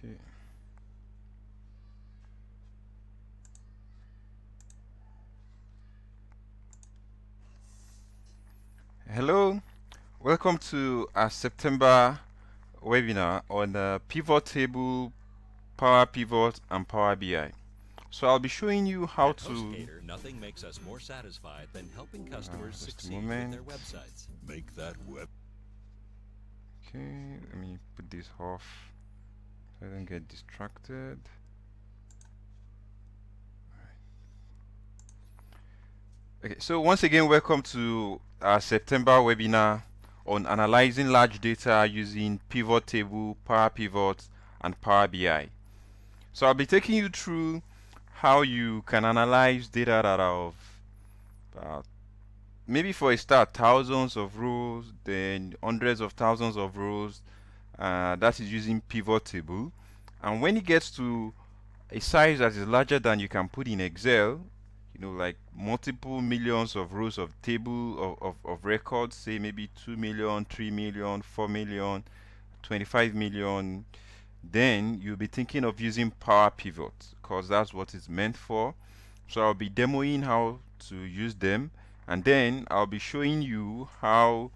Okay. Hello, welcome to our September webinar on pivot table, Power Pivot, and Power BI. So I'll be showing you how At to. HostGator, nothing makes us more satisfied than helping customers Just a succeed with their moment. websites. Make that web. Okay, let me put this off so I don't get distracted. Okay, so once again, welcome to our September webinar on analyzing large data using pivot table, Power Pivot, and Power BI. So I'll be taking you through how you can analyze data that are of uh, maybe for a start thousands of rows, then hundreds of thousands of rows. That is using pivot table, and when it gets to a size that is larger than you can put in Excel, like multiple millions of rows of table of records, say maybe 2 million, 3 million, 4 million, 25 million, then you'll be thinking of using Power Pivot because that's what it's meant for. So I'll be demoing how to use them, and then I'll be showing you how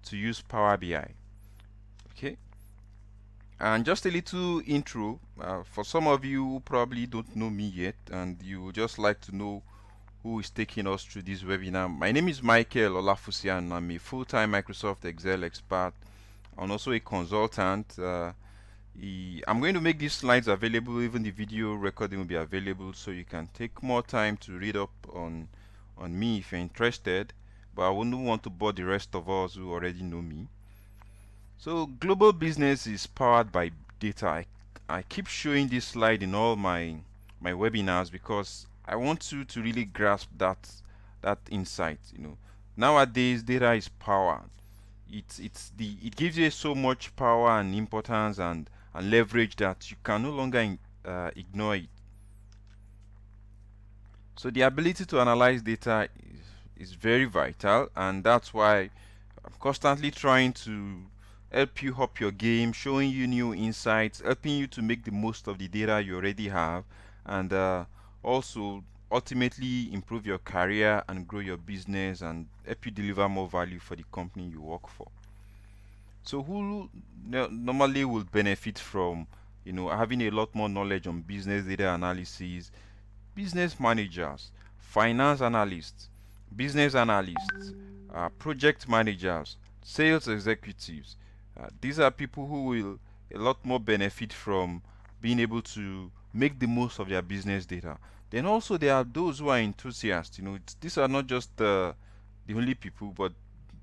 to use Power BI. Okay, and just a little intro for some of you who probably don't know me yet and you would just like to know who is taking us through this webinar. My name is Michael Olafusian. I'm a full-time Microsoft Excel expert and also a consultant. I'm going to make these slides available. Even the video recording will be available, so you can take more time to read up on me if you're interested. But I wouldn't want to bore the rest of us who already know me. So global business is powered by data. I keep showing this slide in all my webinars because I want you to really grasp that insight. Nowadays data is power. It gives you so much power and importance and leverage that you can no longer ignore it. So the ability to analyze data is very vital, and that's why I'm constantly trying to help you up your game, showing you new insights, helping you to make the most of the data you already have, and also ultimately improve your career and grow your business and help you deliver more value for the company you work for. So who normally will benefit from having a lot more knowledge on business data analysis? Business managers, finance analysts, business analysts, project managers, sales executives. These are people who will a lot more benefit from being able to make the most of their business data. Then also there are those who are enthusiasts. These are not just the only people, but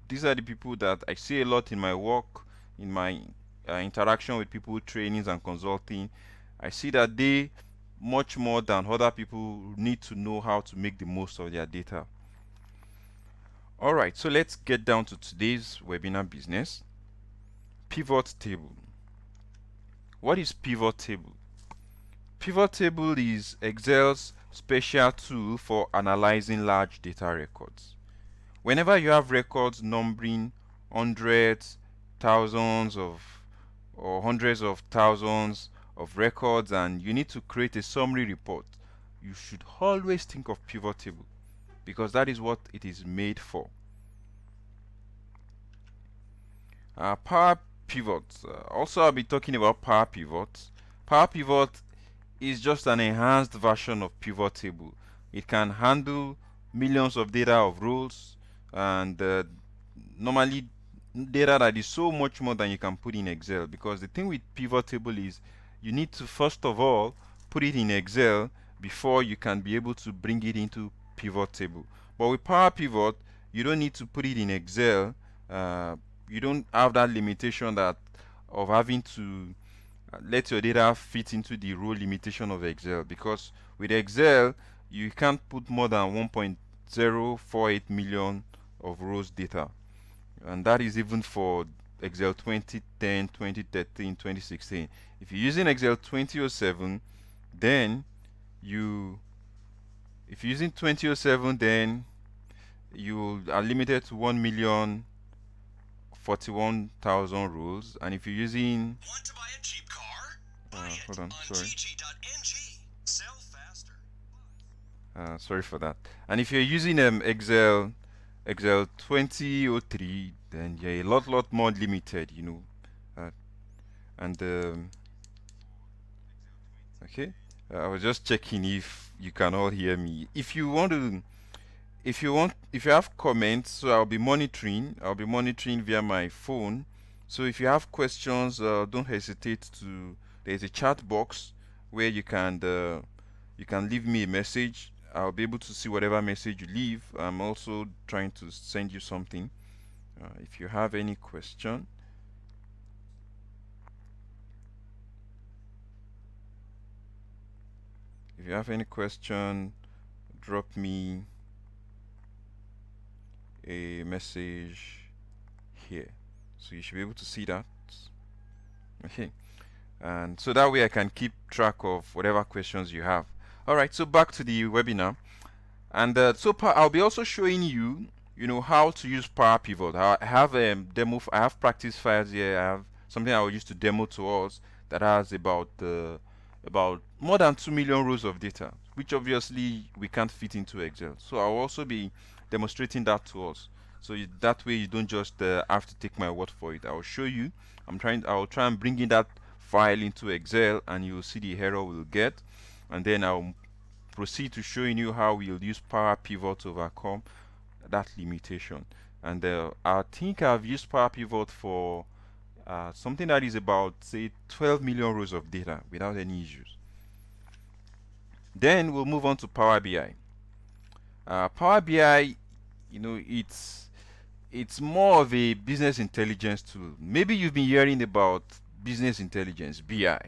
these are the people that I see a lot in my work, in my interaction with people, trainings and consulting. I see that they much more than other people need to know how to make the most of their data. All right, so let's get down to today's webinar business. Pivot table. What is pivot table? Pivot table is Excel's special tool for analyzing large data records. Whenever you have records numbering hundreds, thousands of or hundreds of thousands of records and you need to create a summary report, you should always think of pivot table because that is what it is made for. Power pivot. Also, I'll be talking about power pivot. Power pivot is just an enhanced version of pivot table. It can handle millions of data of rows and normally data that is so much more than you can put in Excel, because the thing with pivot table is you need to first of all put it in Excel before you can be able to bring it into pivot table. But with power pivot you don't need to put it in Excel. You don't have that limitation that of having to let your data fit into the row limitation of Excel, because with Excel you can't put more than 1.048 million of rows data, and that is even for Excel 2010, 2013, 2016. If you're using Excel 2007, then you if you're using 2007, then you are limited to 1,041,000 rows, and if you're using hold on, sorry. Sorry for that. And if you're using Excel 2003, then you're a lot more limited, Uh, and okay, I was just checking if you can all hear me. If you have comments, so I'll be monitoring via my phone. So if you have questions, don't hesitate to. There's a chat box where you can leave me a message. I'll be able to see whatever message you leave. I'm also trying to send you something. If you have any question, drop me a message here. So you should be able to see that. Okay. And so that way I can keep track of whatever questions you have. All right, so back to the webinar. And I'll be also showing you, how to use Power Pivot. I have I have practice files here. I have something I will use to demo to us that has about more than 2 million rows of data, which obviously we can't fit into Excel. So I'll also be demonstrating that to us. So that way you don't just have to take my word for it. I'll show you. I'll try and bring in that file into Excel, and you'll see the error we'll get, and then I'll proceed to showing you how we'll use Power Pivot to overcome that limitation. And I think I've used Power Pivot for something that is about, say, 12 million rows of data without any issues. Then we'll move on to Power BI. Power BI, it's more of a business intelligence tool. Maybe you've been hearing about business intelligence, BI.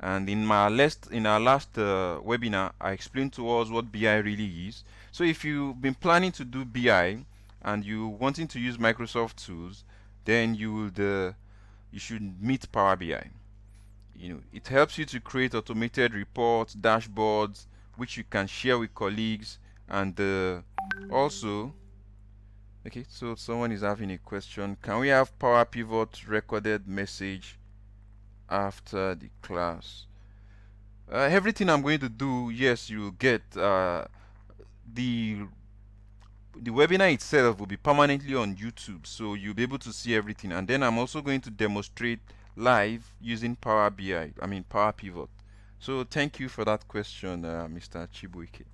And in our last webinar, I explained to us what BI really is. So if you've been planning to do BI and you wanting to use Microsoft tools, then you should meet Power BI. It helps you to create automated reports, dashboards, which you can share with colleagues, and also. Okay, so someone is having a question. Can we have Power Pivot recorded message after the class? Everything I'm going to do, yes, you'll get the the webinar itself will be permanently on YouTube, so you'll be able to see everything. And then I'm also going to demonstrate live using Power BI, I mean Power Pivot. So thank you for that question, Mr. Chibuike.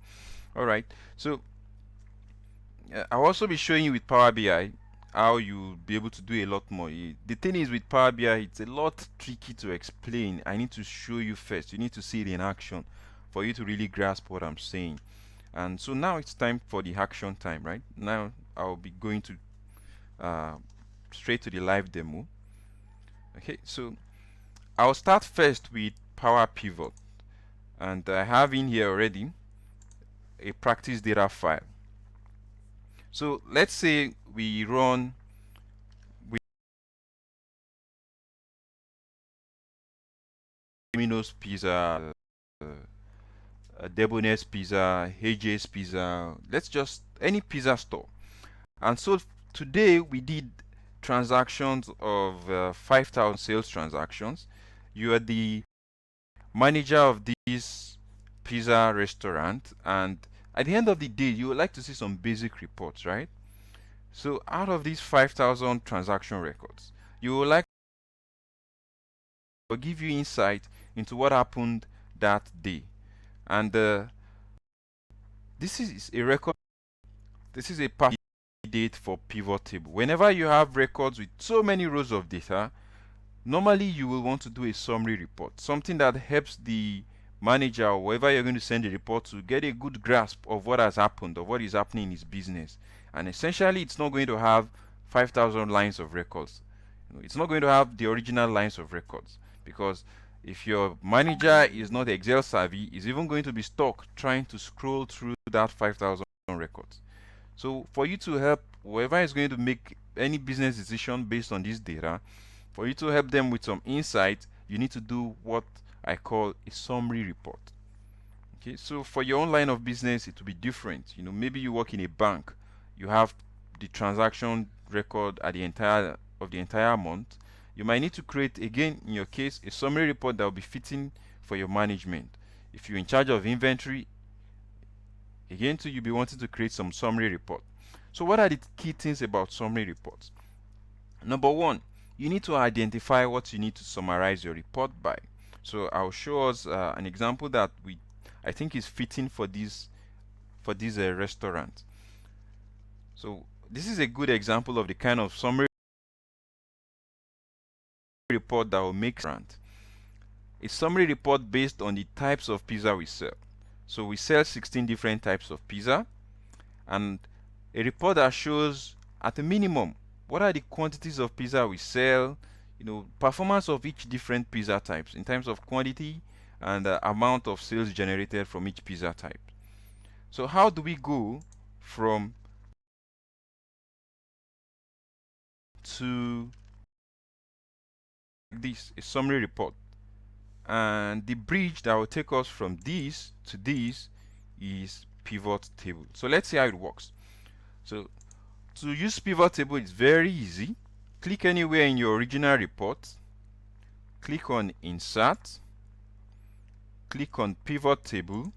All right, so I'll also be showing you with Power BI how you'll be able to do a lot more. The thing is, with Power BI, it's a lot tricky to explain. I need to show you first. You need to see it in action for you to really grasp what I'm saying. And so now it's time for the action time, right? Now I'll be going to uh, straight to the live demo. Okay, so I'll start first with Power Pivot, and I have in here already a practice data file. So let's say we run Domino's Pizza, Debonair's Pizza, AJ's Pizza. Let's just any pizza store. And so today we did transactions of 5,000 sales transactions. You are the manager of this pizza restaurant, and at the end of the day, you would like to see some basic reports, right? So out of these 5,000 transaction records, you would like to give you insight into what happened that day. And this is a record. This is a date for pivot table. Whenever you have records with so many rows of data, normally you will want to do a summary report, something that helps the manager or whoever you're going to send the report to get a good grasp of what has happened, of what is happening in his business. And essentially, it's not going to have 5,000 lines of records. It's not going to have the original lines of records, because if your manager is not Excel savvy, is even going to be stuck trying to scroll through that 5,000 records. So for you to help whoever is going to make any business decision based on this data, for you to help them with some insight, you need to do what I call a summary report. Okay, so for your own line of business, it will be different. Maybe you work in a bank, you have the transaction record at the entire month. You might need to create, again, in your case, a summary report that will be fitting for your management. If you're in charge of inventory, again, too, you'll be wanting to create some summary report. So what are the key things about summary reports? Number one, you need to identify what you need to summarize your report by. So I'll show us an example that I think is fitting for this restaurant. So this is a good example of the kind of summary report that will make restaurant. A summary report based on the types of pizza we sell. So we sell 16 different types of pizza, and a report that shows at a minimum what are the quantities of pizza we sell, performance of each different pizza types in terms of quantity and the amount of sales generated from each pizza type. So how do we go from to this, a summary report? And the bridge that will take us from this to this is pivot table. So let's see how it works. So to use pivot table, it's very easy. Click anywhere in your original report, click on insert, click on pivot table,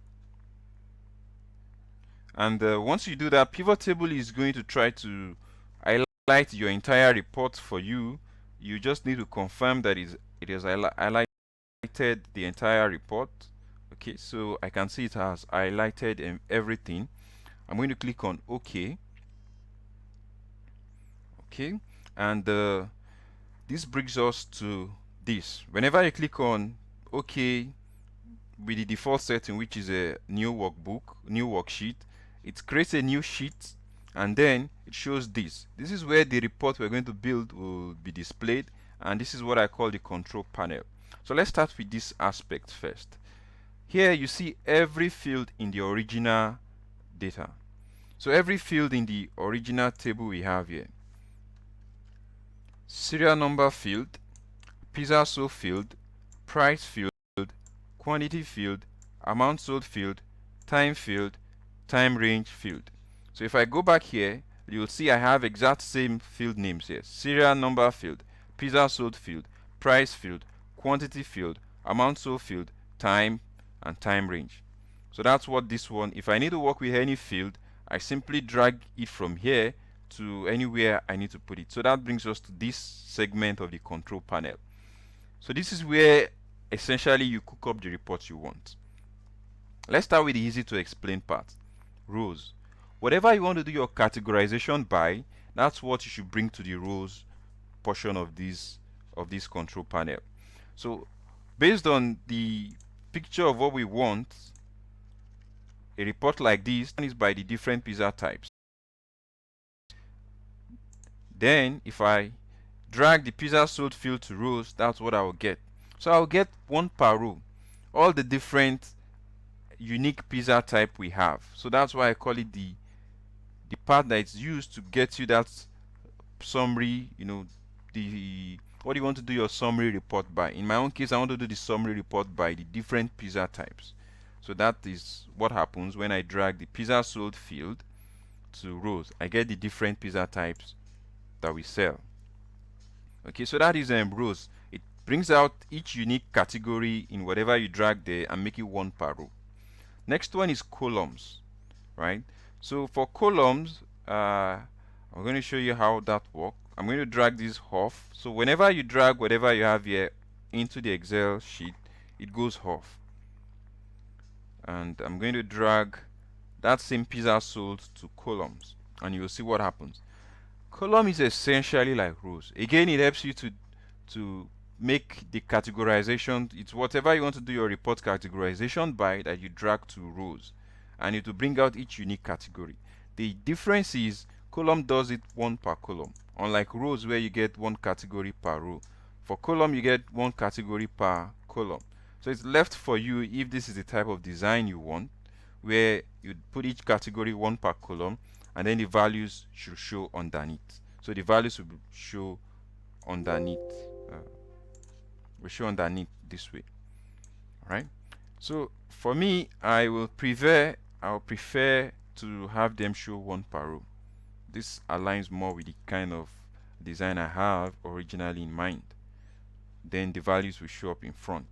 and once you do that, pivot table is going to try to highlight your entire report for you. You just need to confirm that it has highlighted the entire report. Okay, so I can see it has highlighted everything. I'm going to click on OK. Okay, and this brings us to this. Whenever you click on OK with the default setting, which is a new workbook, new worksheet, it creates a new sheet, and then it shows this. This is where the report we're going to build will be displayed, and this is what I call the control panel. So let's start with this aspect first. Here you see every field in the original data. So every field in the original table we have here: serial number field, pizza sold field, price field, quantity field, amount sold field, time field, time range field. So if I go back here, you'll see I have exact same field names here: serial number field, pizza sold field, price field, quantity field, amount sold field, time, and time range. So that's what this one, if I need to work with any field, I simply drag it from here to anywhere I need to put it. So that brings us to this segment of the control panel. So this is where essentially you cook up the reports you want. Let's start with the easy to explain part: rows. Whatever you want to do your categorization by, that's what you should bring to the rows portion of this control panel. So based on the picture of what we want, a report like this is by the different pizza types. Then if I drag the pizza sold field to rows, that's what I will get. So I'll get one per row, all the different unique pizza type we have. So that's why I call it the part that is used to get you that summary, the what you want to do your summary report by. In my own case, I want to do the summary report by the different pizza types. So that is what happens when I drag the pizza sold field to rows. I get the different pizza types that we sell. Okay, so that is rows. It brings out each unique category in whatever you drag there and make it one per row. Next one is columns, right? So for columns, I'm going to show you how that works. I'm going to drag this off. So whenever you drag whatever you have here into the Excel sheet, it goes off. And I'm going to drag that same pizza sold to columns, and you'll see what happens. Column is essentially like rows. Again, it helps you to make the categorization. It's whatever you want to do your report categorization by that you drag to rows, and it will bring out each unique category. The difference is column does it one per column, unlike rows where you get one category per row. For column, you get one category per column. So it's left for you if this is the type of design you want, where you put each category one per column, and then the values should show underneath. So the values will show underneath. This way. All right. So for me, I'll prefer to have them show one per row. This aligns more with the kind of design I have originally in mind. then the values will show up in front.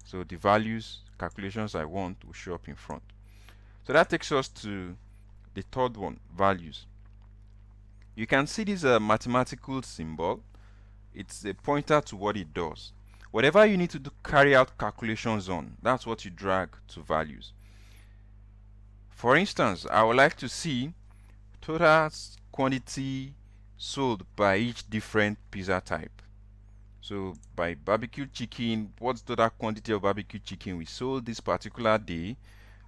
So the values calculations I want will show up in front. So that takes us to the third one, values. You can see this mathematical symbol. It's a pointer to what it does. Whatever you need to do, carry out calculations on, that's what you drag to values. For instance, I would like to see total quantity sold by each different pizza type. So by barbecue chicken, what's the total quantity of barbecue chicken we sold this particular day?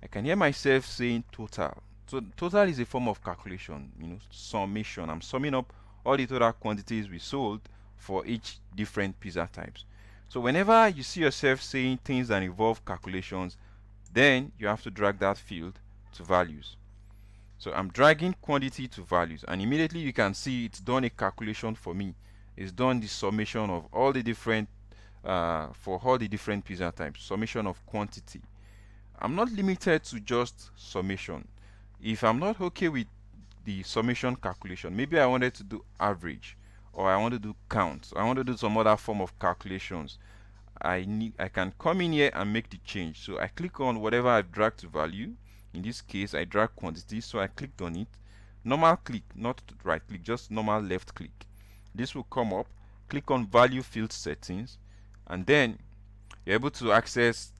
I can hear myself saying total. So total is a form of calculation, summation. I'm summing up all the total quantities we sold for each different pizza types. So whenever you see yourself saying things that involve calculations, then you have to drag that field to values. So I'm dragging quantity to values, and immediately you can see it's done a calculation for me. It's done the summation of all the different for all the different pizza types, summation of quantity. I'm not limited to just summation. If I'm not okay with the summation calculation, maybe I wanted to do average, or I want to do count, or I want to do some other form of calculations, I can come in here and make the change. So I click on whatever I've dragged to value. In this case, I drag quantity, so I clicked on it. Normal click, not right click, just normal left click. This will come up. Click on value field settings, and then you're able to access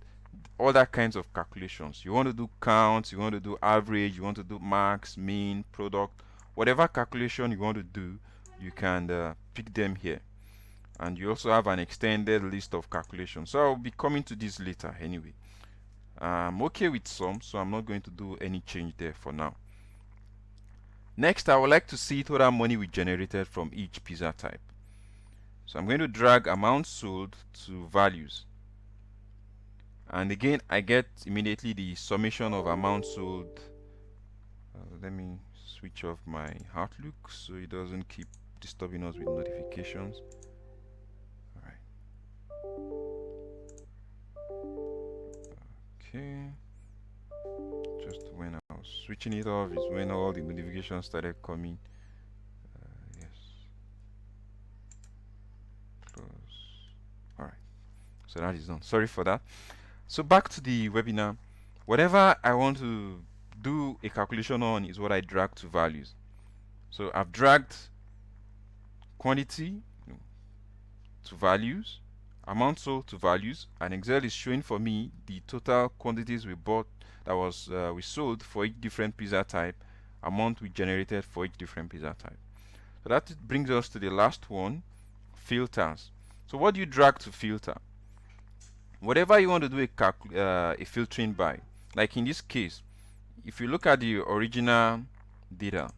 other kinds of calculations. You want to do count, you want to do average, you want to do max, mean, product, whatever calculation you want to do, you can pick them here. And you also have an extended list of calculations. So I'll be coming to this later anyway. I'm okay with some, so I'm not going to do any change there for now. Next, I would like to see total money we generated from each pizza type. So I'm going to drag amount sold to values. And again, I get immediately the summation of amount sold. Let me switch off my Outlook so it doesn't keep disturbing us with notifications. Okay, just when I was switching it off is when all the notifications started coming. Yes, close. All right, so that is done. Sorry for that. So back to the webinar. Whatever I want to do a calculation on is what I drag to values. So I've dragged quantity to values, amount sold to values, and Excel is showing for me the total quantities we bought, that was we sold for each different pizza type, amount we generated for each different pizza type. So that brings us to the last one, filters. So what do you drag to filter? Whatever you want to do a filtering by, like in this case, if you look at the original data,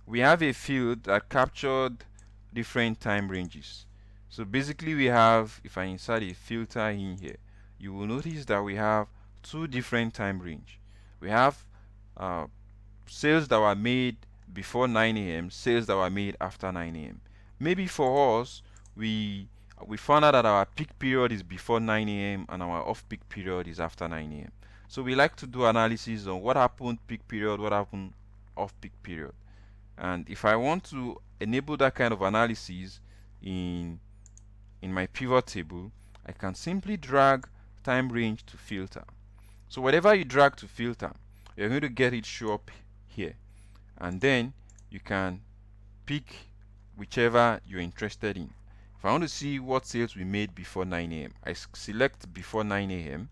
we have a field that captured different time ranges. So basically we have, if I insert a filter in here, you will notice that we have two different time range. We have sales that were made before 9 a.m., sales that were made after 9 a.m. Maybe for us, we found out that our peak period is before 9 a.m. and our off-peak period is after 9 a.m. So we like to do analysis on what happened peak period, what happened off-peak period. And if I want to enable that kind of analysis in my pivot table, I can simply drag time range to filter. So whatever you drag to filter, you're going to get it show up here, and then you can pick whichever you're interested in. If I want to see what sales we made before 9 a.m., I select before 9 a.m.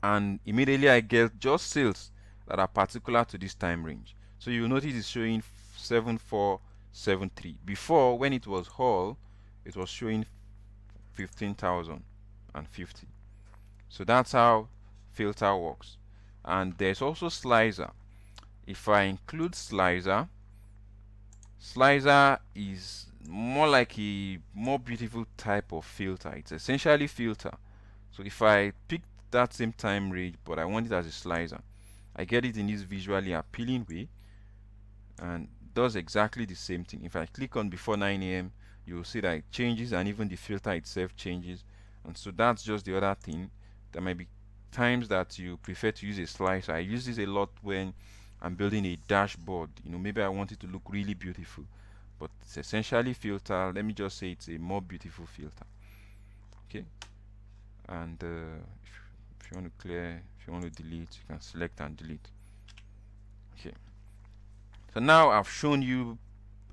and immediately I get just sales that are particular to this time range. So you'll notice it's showing 7473. Before, when it was whole, it was showing 15,050. So that's how filter works. And there's also slicer. If I include slicer, slicer is more like a more beautiful type of filter. It's essentially filter. So if I pick that same time range but I want it as a slicer, I get it in this visually appealing way and does exactly the same thing. If I click on before 9 a.m., you'll see that it changes, and even the filter itself changes. And so that's just the other thing. There might be times that you prefer to use a slicer. I use this a lot when I'm building a dashboard. Maybe I want it to look really beautiful. but it's essentially filter. Let me just say it's a more beautiful filter. Okay, and if you want to clear, if you want to delete, you can select and delete. Okay, so now I've shown you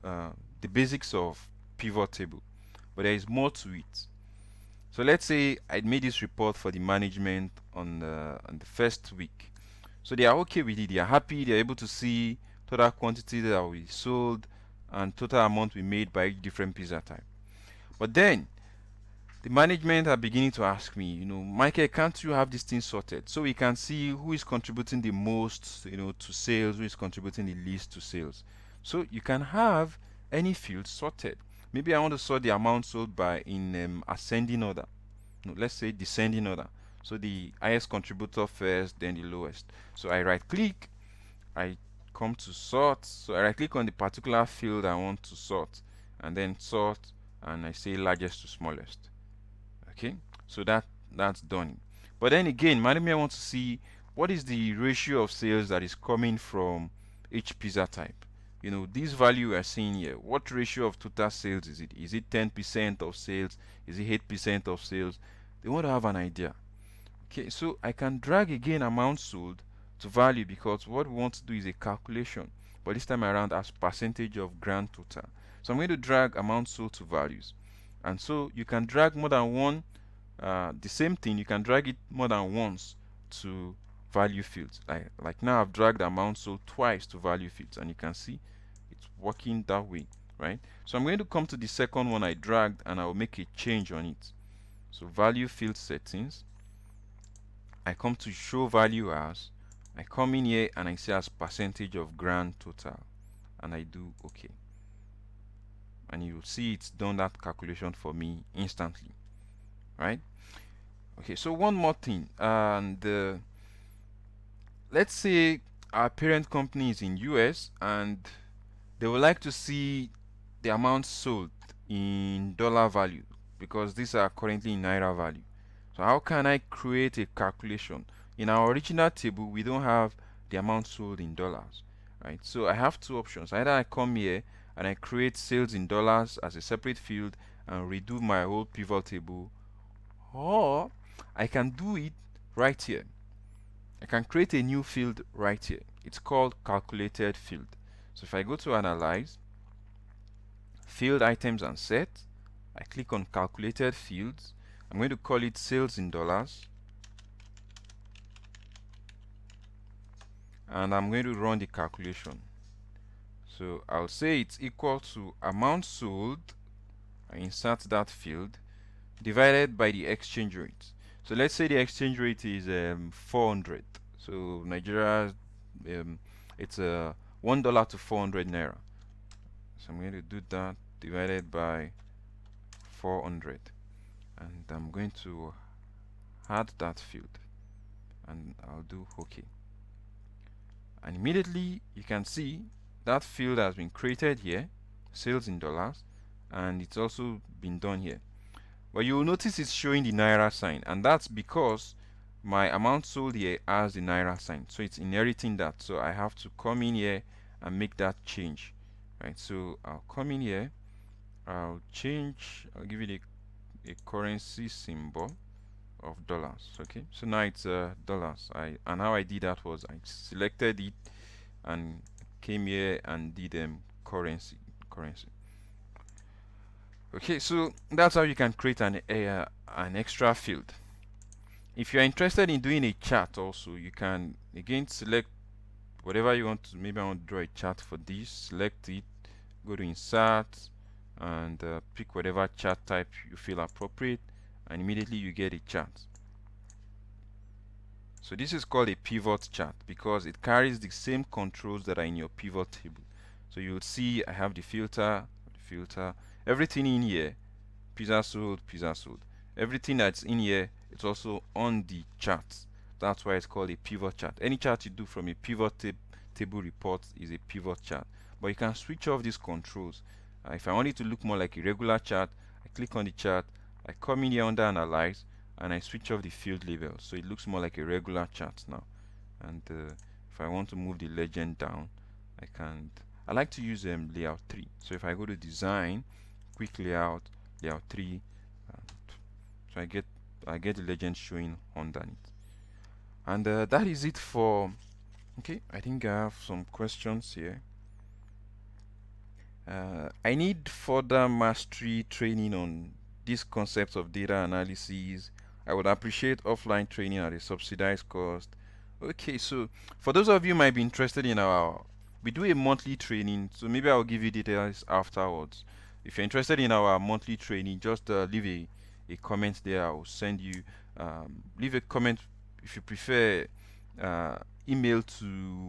the basics of pivot table, but there is more to it. So let's say I made this report for the management on the first week. So they are okay with it. They are happy. They are able to see total quantity that we sold and total amount we made by each different pizza type. But then the management are beginning to ask me, Michael, can't you have this thing sorted so we can see who is contributing the most, to sales, who is contributing the least to sales. So you can have any field sorted. Maybe I want to sort the amount sold by in ascending order. No, let's say descending order. So the highest contributor first, then the lowest. So I right click, I come to sort. So I right click on the particular field I want to sort, and then sort, and I say largest to smallest. Okay, so that's done. But then again, management wants to see what is the ratio of sales that is coming from each pizza type. This value we are seeing here, what ratio of total sales is it? Is it 10% of sales? Is it 8% of sales? They want to have an idea. Okay, so I can drag again amount sold to value, because what we want to do is a calculation, but this time around as percentage of grand total. So I'm going to drag amount sold to values, and so you can drag more than one, the same thing, you can drag it more than once to value fields. Like now I've dragged amount sold twice to value fields, and you can see it's working that way, right? So I'm going to come to the second one I dragged, and I will make a change on it. So value field settings, I come to show value as, I come in here and I say as percentage of grand total, and I do OK, and you'll see it's done that calculation for me instantly, right? Okay, so one more thing, and let's say our parent company is in US and they would like to see the amount sold in dollar value, because these are currently in naira value. So how can I create a calculation? In our original table, we don't have the amount sold in dollars, right? So I have two options. Either I come here and I create sales in dollars as a separate field and redo my whole pivot table, or I can do it right here. I can create a new field right here. It's called calculated field. So if I go to analyze, field items and set, I click on calculated fields. I'm going to call it sales in dollars, and I'm going to run the calculation. So I'll say it's equal to amount sold, I insert that field, divided by the exchange rate. So let's say the exchange rate is 400. So Nigeria, it's $1 to 400 naira. So I'm going to do that divided by 400, and I'm going to add that field, and I'll do OK. And immediately you can see that field has been created here, sales in dollars, and it's also been done here. But you will notice it's showing the naira sign, and that's because my amount sold here has the naira sign, so it's inheriting that. So I have to come in here and make that change, right? So I'll come in here, I'll give it a currency symbol of dollars. Okay, so now it's dollars. And how I did that was I selected it and came here and did currency. Okay, so that's how you can create an extra field. If you're interested in doing a chart also, you can again select whatever you want to. Maybe I want to draw a chart for this. Select it, go to insert, and pick whatever chart type you feel appropriate, and immediately you get a chart. So this is called a pivot chart because it carries the same controls that are in your pivot table. So you'll see I have the filter, everything in here, pizza sold. Everything that's in here, it's also on the chart. That's why it's called a pivot chart. Any chart you do from a pivot table report is a pivot chart. But you can switch off these controls. If I want it to look more like a regular chart, I click on the chart, I come in here under analyze, and I switch off the field label, so it looks more like a regular chart now. And if I want to move the legend down, I can I like to use layout 3. So if I go to design, quick layout, layout 3, uh, so I get the legend showing underneath. And that is it for. Okay, I think I have some questions here. I need further mastery training on these concepts of data analysis. I would appreciate offline training at a subsidized cost. Okay, so for those of you who might be interested in we do a monthly training, so maybe I'll give you details afterwards. If you're interested in our monthly training, just leave a comment there. I'll send you, leave a comment if you prefer, uh, email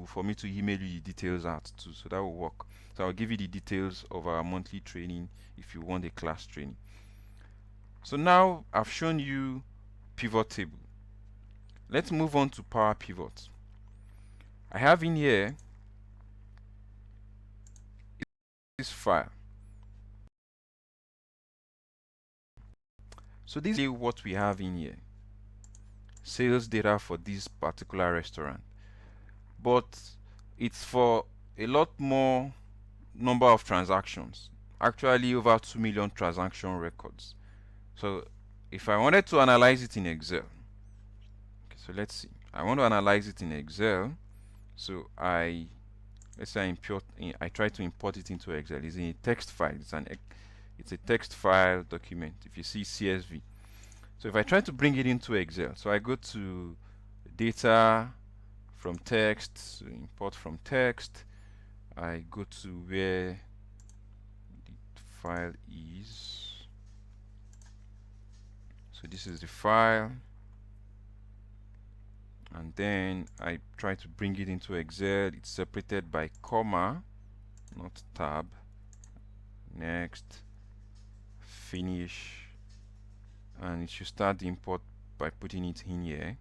for me to email you the details out too, so that will work. So I'll give you the details of our monthly training if you want a class training. So now I've shown you pivot table. Let's move on to Power Pivot. I have in here this file. So this is what we have in here. Sales data for this particular restaurant. But it's for a lot more number of transactions. Actually over 2 million transaction records. So if I wanted to analyze it in Excel, okay, so let's see. I want to analyze it in Excel. So let's say I try to import it into Excel. It's in a text file. It's a text file document. If you see CSV. So if I try to bring it into Excel, so I go to data from text, so import from text. I go to where the file is. So this is the file. And then I try to bring it into Excel. It's separated by comma, not tab. Next, finish, and it should start the import by putting it in here.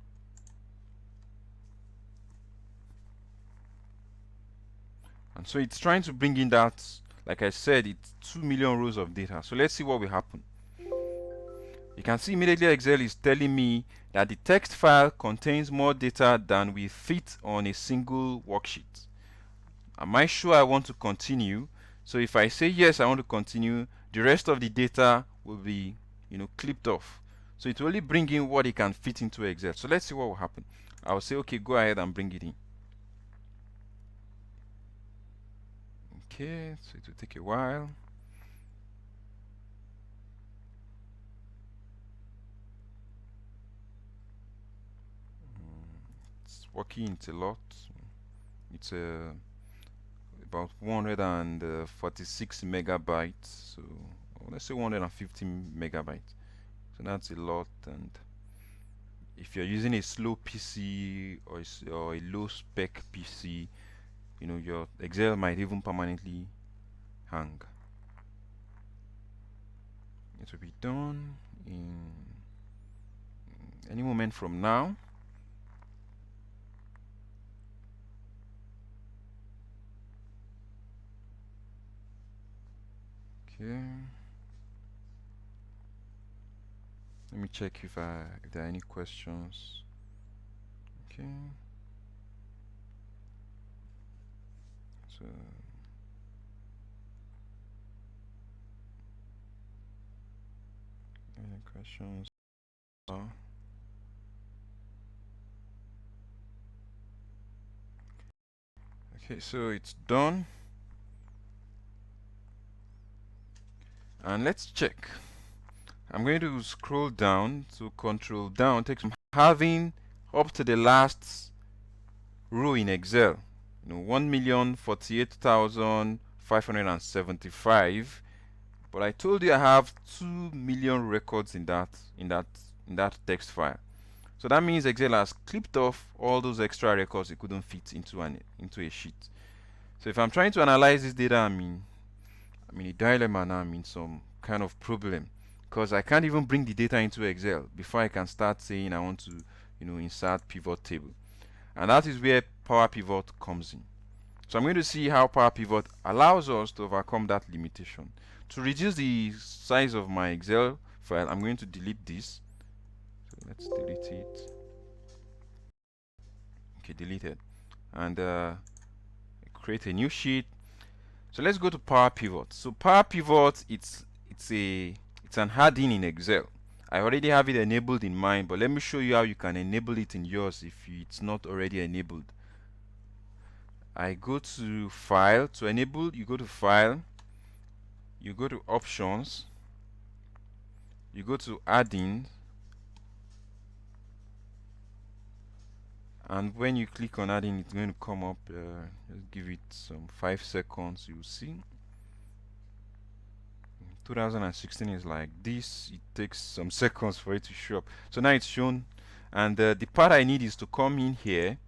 And so it's trying to bring in that, like I said, it's 2 million rows of data. So let's see what will happen. You can see immediately Excel is telling me that the text file contains more data than we fit on a single worksheet. Am I sure I want to continue? So if I say yes, I want to continue, the rest of the data will be, clipped off. So it will only bring in what it can fit into Excel. So let's see what will happen. I'll say, okay, go ahead and bring it in. Okay, so it will take a while. It's working, it's a lot. It's about 146 megabytes. So let's say 150 megabytes. So that's a lot. And if you're using a slow PC or a low spec PC, your Excel might even permanently hang. It will be done in any moment from now. Okay. Let me check if there are any questions. Okay. So any questions? Okay, so it's done. And let's check. I'm going to scroll down, so control down takes having up to the last row in Excel. 1,048,575. But I told you I have 2 million records in that text file. So that means Excel has clipped off all those extra records it couldn't fit into a sheet. So if I'm trying to analyze this data, I'm in a dilemma now. I'm in some kind of problem because I can't even bring the data into Excel before I can start saying I want to, insert pivot table. And that is where Power Pivot comes in. So I'm going to see how Power Pivot allows us to overcome that limitation. To reduce the size of my Excel file, I'm going to delete this. So let's delete it. Okay, deleted. And create a new sheet. So let's go to Power Pivot. So Power Pivot, it's an add-in in Excel. I already have it enabled in mine, but let me show you how you can enable it in yours if it's not already enabled. I go to File. To enable, you go to File, you go to Options, you go to Add-in, and when you click on Add-in, it's going to come up. Just give it some 5 seconds, you'll see. 2016 is like this. It takes some seconds for it to show up. So now it's shown, and the part I need is to come in here,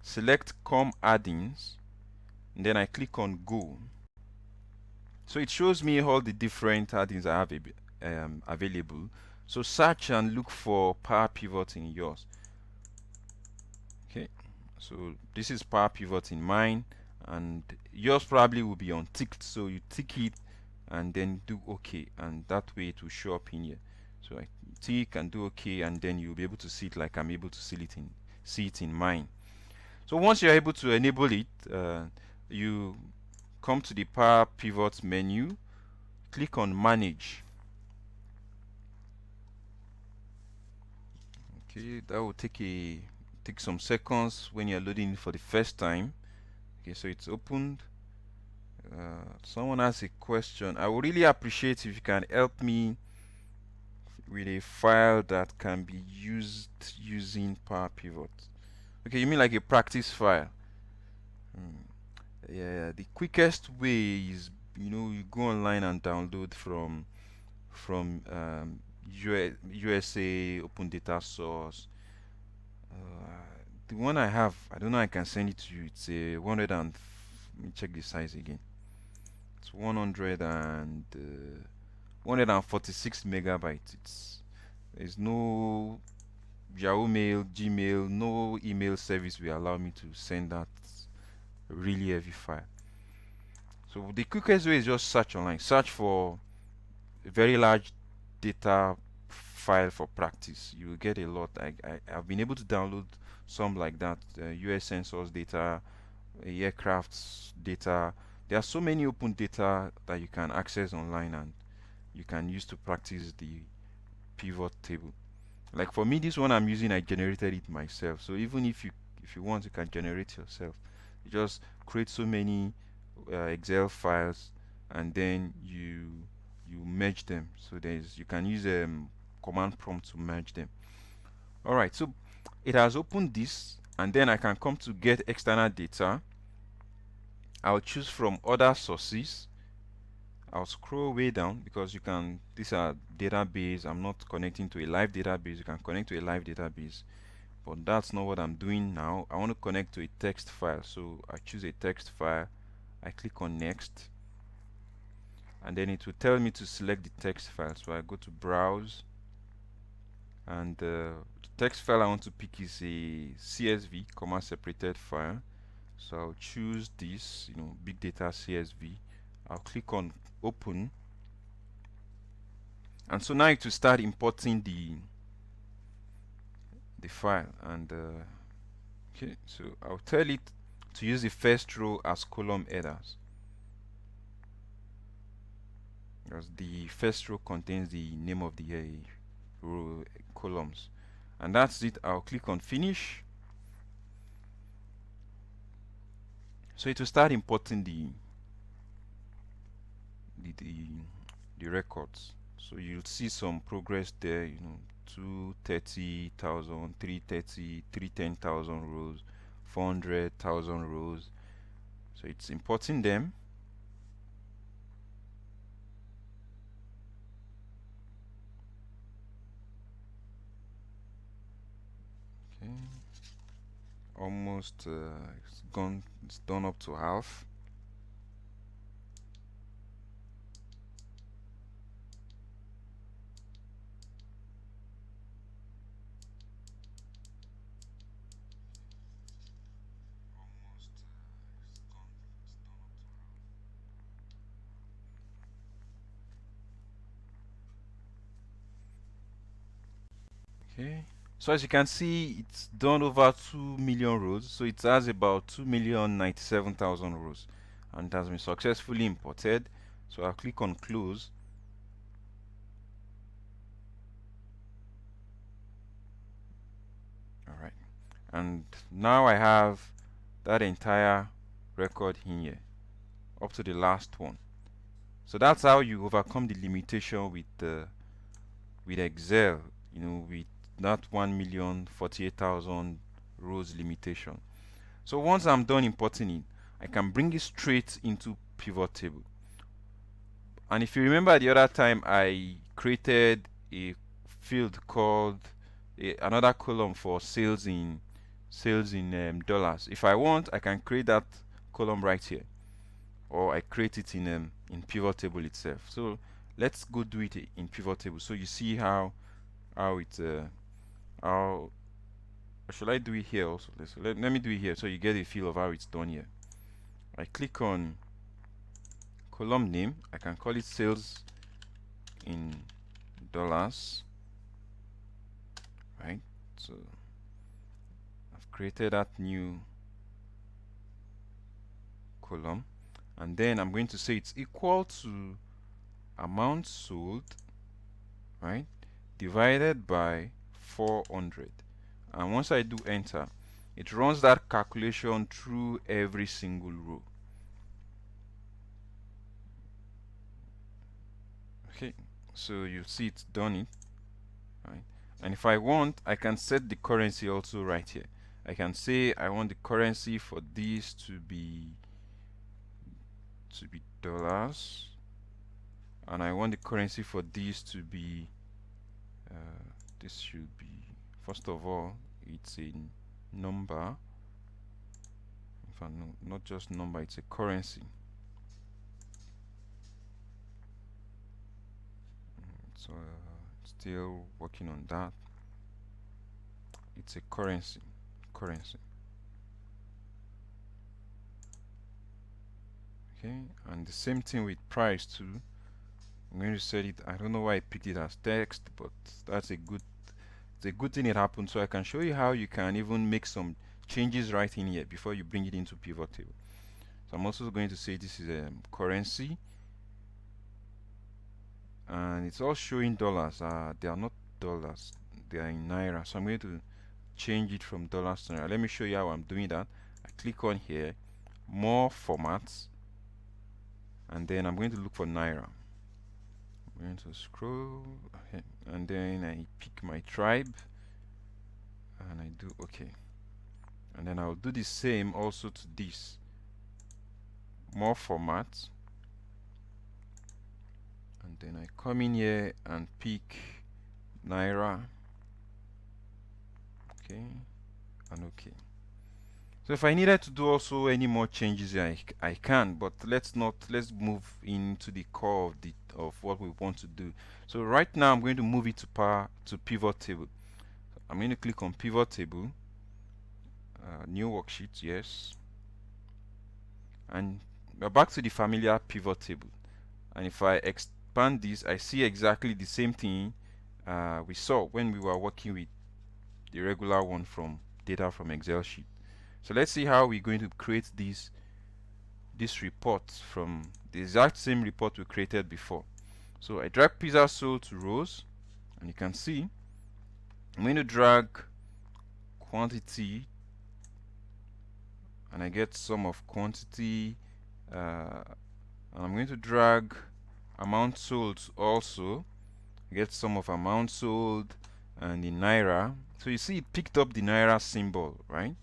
select Com Add-ins, and then I click on Go. So it shows me all the different add-ins I have available. So search and look for Power Pivot in yours. Okay, so this is Power Pivot in mine, and yours probably will be unticked. So you tick it and then do OK, and that way it will show up in here. So I tick and do OK, and then you'll be able to see it like I'm able to see it in mine. So once you're able to enable it, you come to the Power Pivot menu, click on Manage. Okay, that will take some seconds when you're loading it for the first time. Okay, so it's opened. Someone has a question. I would really appreciate if you can help me with a file that can be used using Power Pivot. Okay, you mean like a practice file? Yeah, the quickest way is, you go online and download from USA Open Data Source. The one I have, I don't know. I can send it to you. It's a 100 and let me check the size again. It's 146 megabytes. There's no Yahoo Mail, Gmail, no email service will allow me to send that really heavy file. So the quickest way is just search online. Search for a very large data file for practice. You will get a lot. I've been able to download some like that. US sensors data, aircrafts data. There are so many open data that you can access online and you can use to practice the pivot table. Like for me, this one I'm using, I generated it myself. So even if you want, you can generate yourself. You just create so many Excel files, and then you merge them. So you can use command prompt to merge them. All right. So it has opened this, and then I can come to get external data. I'll choose from other sources. I'll scroll way down because these are database. I'm not connecting to a live database. You can connect to a live database, but that's not what I'm doing now. I want to connect to a text file. So I choose a text file. I click on next, and then it will tell me to select the text file. So I go to browse, and the text file I want to pick is a CSV, comma separated file. So I'll choose this, big data CSV. I'll click on open, and so now it will start importing the file. And okay, so I'll tell it to use the first row as column headers, because the first row contains the name of the row columns. And that's it. I'll click on finish. So it will start importing the records. So you'll see some progress there, 230,000, 330, 310,000 rows, 400,000 rows. So it's importing them. Okay. Almost it's done up to half. Okay. So as you can see, it's done over 2 million rows. So it has about 2,097,000 rows. and it has been successfully imported. So I'll click on close. Alright, and now I have that entire record in here up to the last one. So that's how you overcome the limitation with Excel, with that 1,048,000 rows limitation. So once I'm done importing it, I can bring it straight into pivot table. And if you remember the other time, I created a field called another column for sales in dollars. If I want, I can create that column right here, or I create it in pivot table itself. So let's go do it in pivot table, so you see how it how should I do it here also. Let me do it here so you get a feel of how it's done here. I click on column name. I can call it sales in dollars, right? So I've created that new column, and then I'm going to say it's equal to amount sold, right, divided by 400. And once I do enter, it runs that calculation through every single row. Okay, so you see it's done it, right? And if I want, I can set the currency also right here. I can say I want the currency for this to be dollars, and I want the currency for this to be this should be, first of all, it's a number. In fact, no, not just number, it's a currency. So still working on that. It's a currency. Okay, and the same thing with price too. I'm going to set it, I don't know why I picked it as text, but that's it's a good thing it happened, so I can show you how you can even make some changes right in here before you bring it into pivot table. So I'm also going to say this is a currency, and it's all showing dollars. They are not dollars, they are in naira. So I'm going to change it from dollars to naira. Let me show you how I'm doing that. I click on here, more formats, and then I'm going to look for naira. I'm going to scroll ahead, and then I pick my tribe, and I do okay. And then I'll do the same also to this, more formats, and then I come in here and pick naira. Okay, and okay. So if I needed to do also any more changes, I can, but let's move into the core of what we want to do. So right now I'm going to move it to pivot table. I'm going to click on pivot table, new worksheet, yes, and we're back to the familiar pivot table. And if I expand this, I see exactly the same thing we saw when we were working with the regular one from data from Excel sheet. So let's see how we're going to create this report from the exact same report we created before. So I drag pizza sold to rows, and you can see I'm going to drag quantity, and I get sum of quantity, and I'm going to drag amount sold also, get sum of amount sold, and the naira. So you see it picked up the naira symbol, right?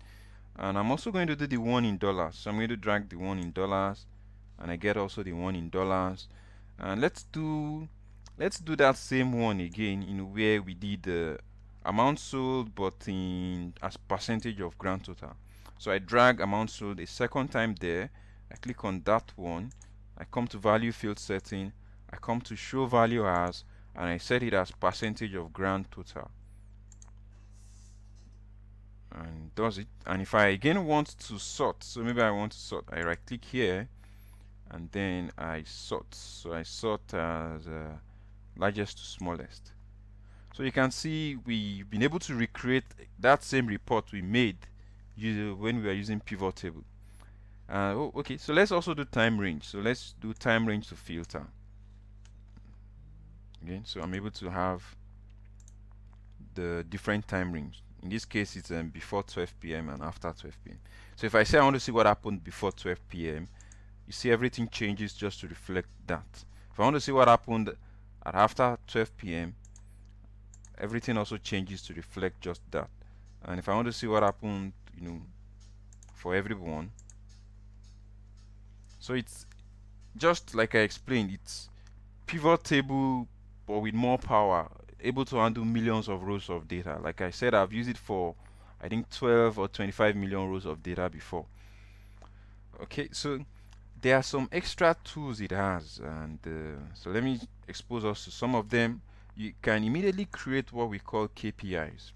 And I'm also going to do the one in dollars. So I'm going to drag the one in dollars, and I get also the one in dollars. And let's do that same one again in where we did the amount sold, but in as percentage of grand total. So I drag amount sold a second time there. I click on that one. I come to value field setting. I come to show value as, and I set it as percentage of grand total, and does it. And if I again want to sort, so maybe I want to sort, I right click here, and then I sort. So I sort as largest to smallest. So you can see we've been able to recreate that same report we made when we were using pivot table. Oh, okay, so let's also do time range. So let's do time range to filter. Again, so I'm able to have the different time range. In this case, it's before 12 p.m. and after 12 p.m. So if I say I want to see what happened before 12 p.m., you see everything changes just to reflect that. If I want to see what happened at after 12 p.m., everything also changes to reflect just that. And if I want to see what happened, for everyone, so it's just like I explained, it's pivot table but with more power, able to handle millions of rows of data. Like I said, I've used it for I think 12 or 25 million rows of data before. Okay, so there are some extra tools it has, and so let me expose us to some of them. You can immediately create what we call KPIs.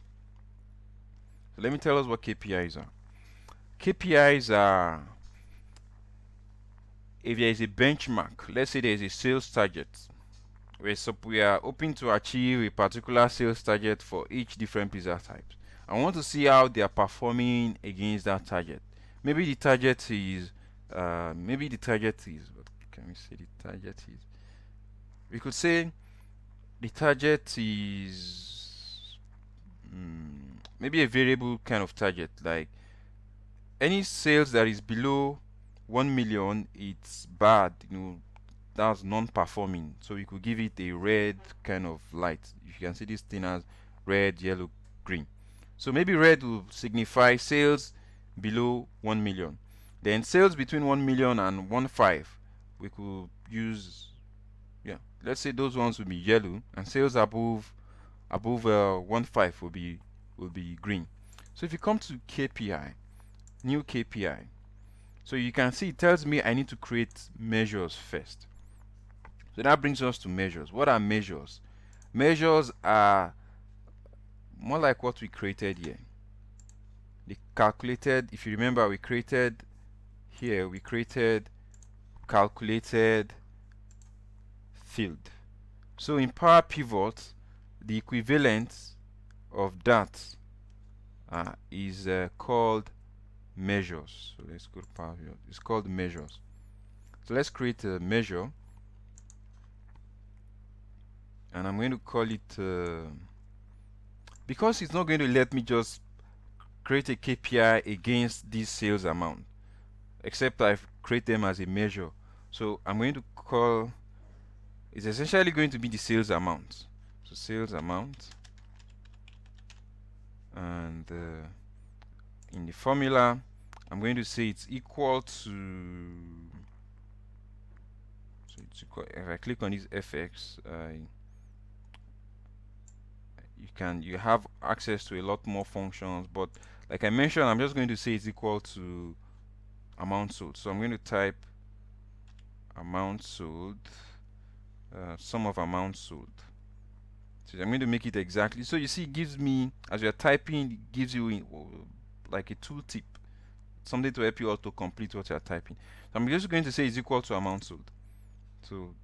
So let me tell us what KPIs are. KPIs are, if there is a benchmark, let's say there is a sales target, we are hoping to achieve a particular sales target for each different pizza types. I want to see how they are performing against that target. Maybe the target is, what can we say the target is? We could say the target is maybe a variable kind of target, like any sales that is below 1 million, it's bad, that's non-performing, so we could give it a red kind of light. You can see this thing as red, yellow, green. So maybe red will signify sales below 1 million, then sales between 1 million and 1.5, we could use, yeah, let's say those ones will be yellow, and sales above 1.5 will be green. So if you come to KPI, new KPI, so you can see it tells me I need to create measures first. So that brings us to measures. What are measures? Measures are more like what we created here. The calculated, if you remember, we created calculated field. So in Power Pivot, the equivalent of that is called measures. So let's go to Power Pivot. It's called measures. So let's create a measure, and I'm going to call it because it's not going to let me just create a KPI against this sales amount, except I create them as a measure. So I'm going to call, it's essentially going to be the sales amount. So sales amount, and in the formula, I'm going to say it's equal to, so it's equal, if I click on this FX, you have access to a lot more functions, but like I mentioned, I'm just going to say it's equal to amount sold. So I'm going to type amount sold, sum of amount sold. So I'm going to make it exactly, so you see it gives me, as you're typing, it gives you like a tooltip, something to help you auto complete what you're typing. So I'm just going to say it's equal to amount sold, so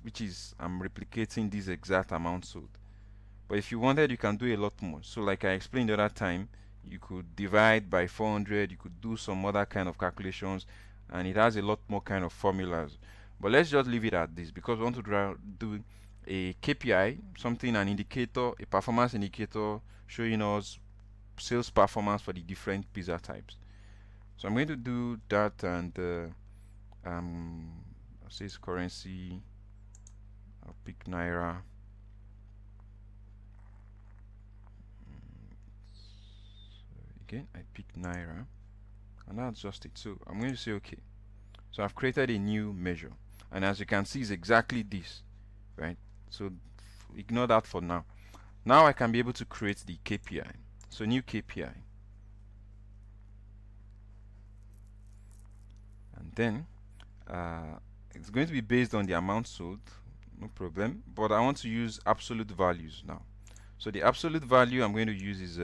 which is, I'm replicating this exact amount sold. But if you wanted, you can do a lot more. So like I explained the other time, you could divide by 400, you could do some other kind of calculations, and it has a lot more kind of formulas. But let's just leave it at this, because we want to do a KPI, something, an indicator, a performance indicator showing us sales performance for the different pizza types. So I'm going to do that, and I'll say it's currency, I'll pick Naira. Again, I pick Naira, and that's just it. So I'm going to say okay. So I've created a new measure, and as you can see, it's exactly this, right? So ignore that for now. Now I can be able to create the KPI. So new KPI, and then it's going to be based on the amount sold, no problem, but I want to use absolute values now. So the absolute value I'm going to use is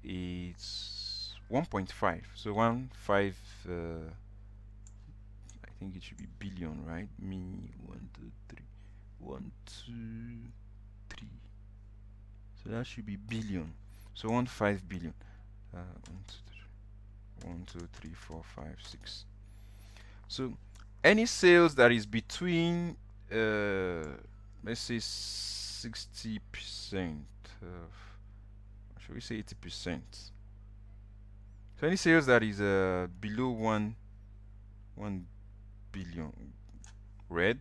it's 1.5. So 1.5, I think it should be billion, right? Me 1 2 3 1 2 3. So that should be billion. So 1.5 billion. 1 2 3. 1, 2, 3, 4, 5, 6. So any sales that is between let's say 60% of, should we say 80%? So any sales that is below 1 billion, red.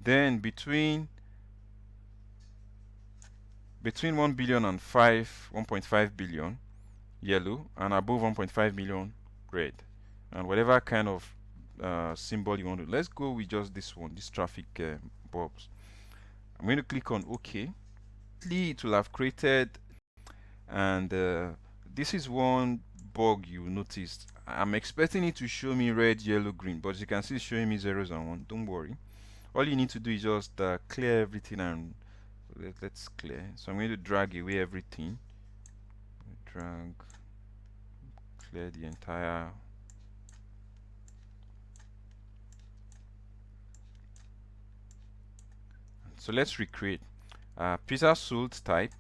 Then between 1 billion and 1.5 billion, yellow, and above 1.5 million, red. And whatever kind of symbol you want to, let's go with just this one, this traffic bulbs. I'm going to click on OK. It will have created, and this is one bug you noticed. I'm expecting it to show me red, yellow, green, but you can see it's showing me zeros and one. Don't worry. All you need to do is just clear everything, and let's clear. So I'm going to drag away everything. Drag, clear the entire. So let's recreate. Pizza sold type,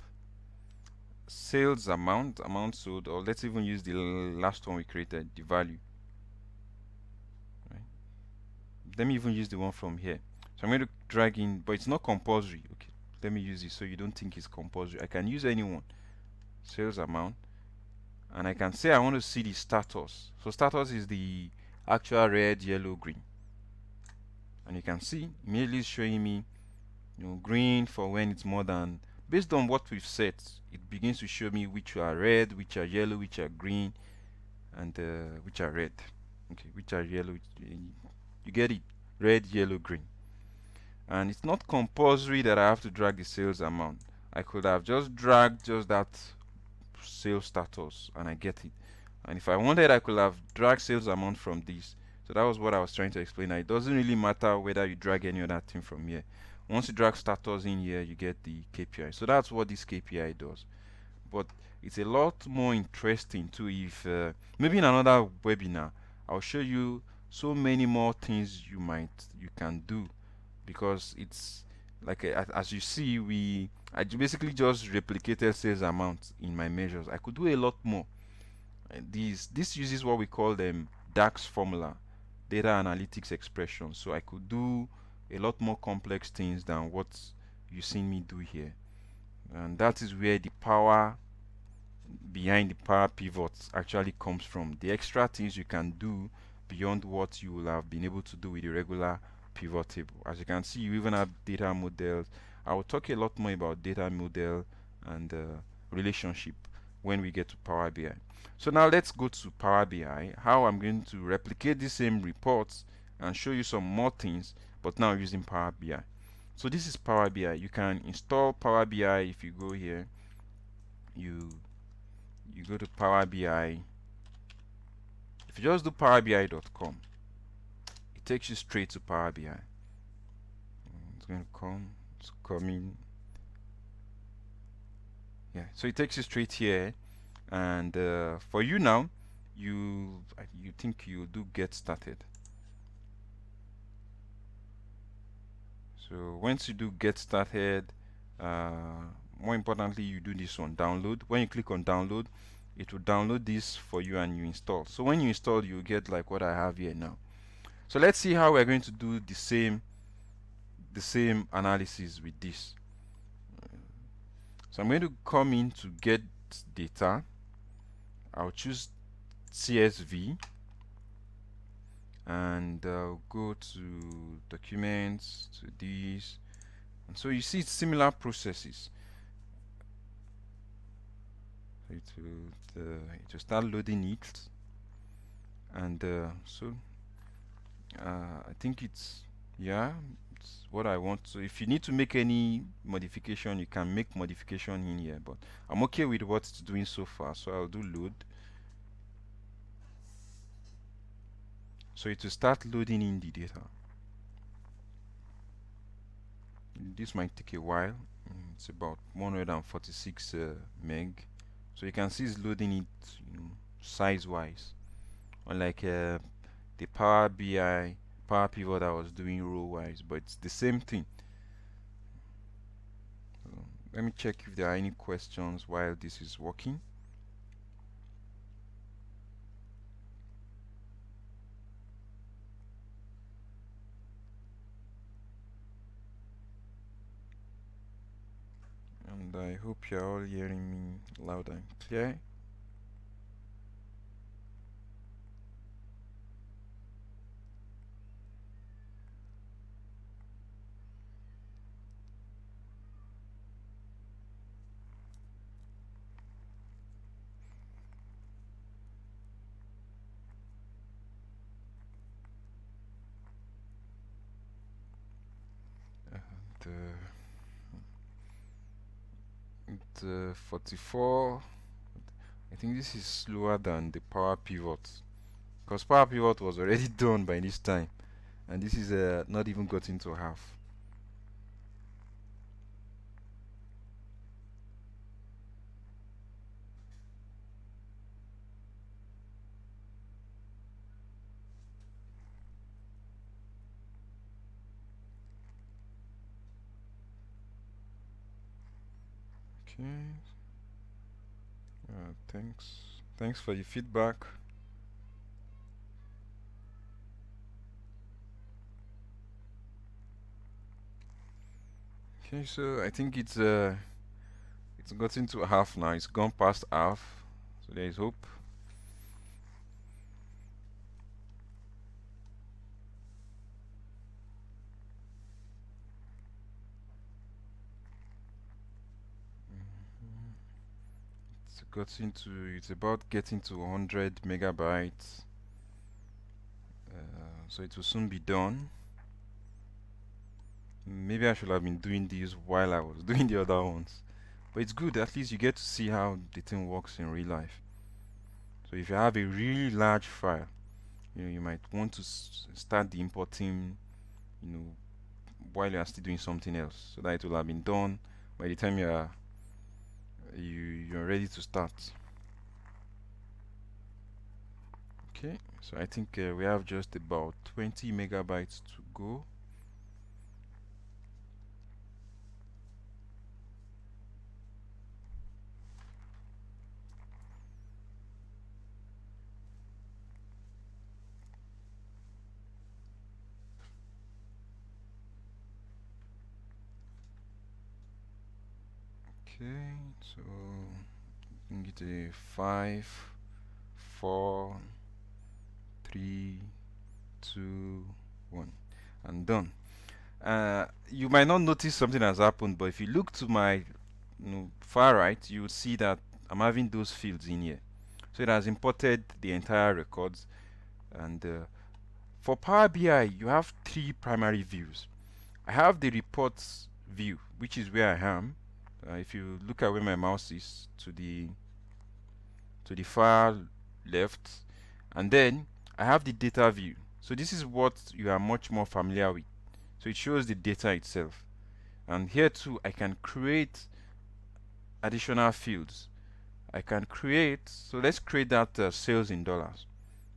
sales amount, amount sold, or let's even use the last one we created, the value. Right. Let me even use the one from here. So I'm going to drag in, but it's not compulsory. Okay, let me use it so you don't think it's compulsory. I can use anyone. Sales amount, and I can say I want to see the status. So status is the actual red, yellow, green, and you can see immediately showing me, green for when it's more than, based on what we've set. It begins to show me which are red, which are yellow, which are green, and which are red. Okay, which are yellow. You get it, red, yellow, green. And it's not compulsory that I have to drag the sales amount. I could have just dragged just that sales status and I get it. And if I wanted, I could have dragged sales amount from this. So that was what I was trying to explain. Now, it doesn't really matter whether you drag any other thing from here. Once you drag status in here, you get the KPI. So that's what this KPI does. But it's a lot more interesting too. If maybe in another webinar, I'll show you so many more things you can do, because it's like as you see, I basically just replicated sales amount in my measures. I could do a lot more. And this uses what we call them DAX formula, data analytics expression. So I could do a lot more complex things than what you seen me do here. And that is where the power behind the power pivots actually comes from. The extra things you can do beyond what you will have been able to do with the regular pivot table. As you can see, you even have data models. I will talk a lot more about data model and relationship when we get to Power BI. So now let's go to Power BI, how I'm going to replicate the same reports and show you some more things, but now using Power BI. So this is Power BI. You can install Power BI. If you go here, you go to Power BI. If you just do powerbi.com, it takes you straight to Power BI. It's going to come. It's coming. Yeah, so it takes you straight here, and for you now, you think you do get started. So once you do get started, more importantly, you do this one, download. When you click on download, it will download this for you and you install. So when you install, you get like what I have here now. So let's see how we're going to do the same analysis with this. So I'm going to come in to get data. I'll choose CSV and go to documents, to this, and so you see it's similar processes. So it will start loading it, and I think it's what I want. So if you need to make any modification, you can make modification in here, but I'm okay with what it's doing so far, so I'll do load. So it will start loading in the data. This might take a while. It's about 146 meg. So you can see it's loading it, size wise, unlike the Power BI Power Pivot I was doing row wise, but it's the same thing. So let me check if there are any questions while this is working. hope you're all hearing me loud and clear. The 44, I think this is slower than the power pivot, because power pivot was already done by this time, and this is not even got into half. Okay. Thanks for your feedback. Okay, so I think it's got into half now. It's gone past half, so there is hope. It's about getting to 100 megabytes, so it will soon be done. Maybe I should have been doing this while I was doing the other ones, but it's good. At least you get to see how the thing works in real life. So if you have a really large file, you might want to start the importing, you know, while you are still doing something else, so that it will have been done by the time you're ready to start. Okay, so I think we have just about 20 megabytes to go. Okay, so I think it's a 5, 4, 3, 2, 1, and done. You might not notice something has happened, but if you look to my far right, you will see that I'm having those fields in here. So it has imported the entire records. And for Power BI, you have three primary views. I have the reports view, which is where I am. If you look at where my mouse is, to the far left, and then I have the data view. So this is what you are much more familiar with. So it shows the data itself. And here too, I can create additional fields. I can create, so let's create that sales in dollars.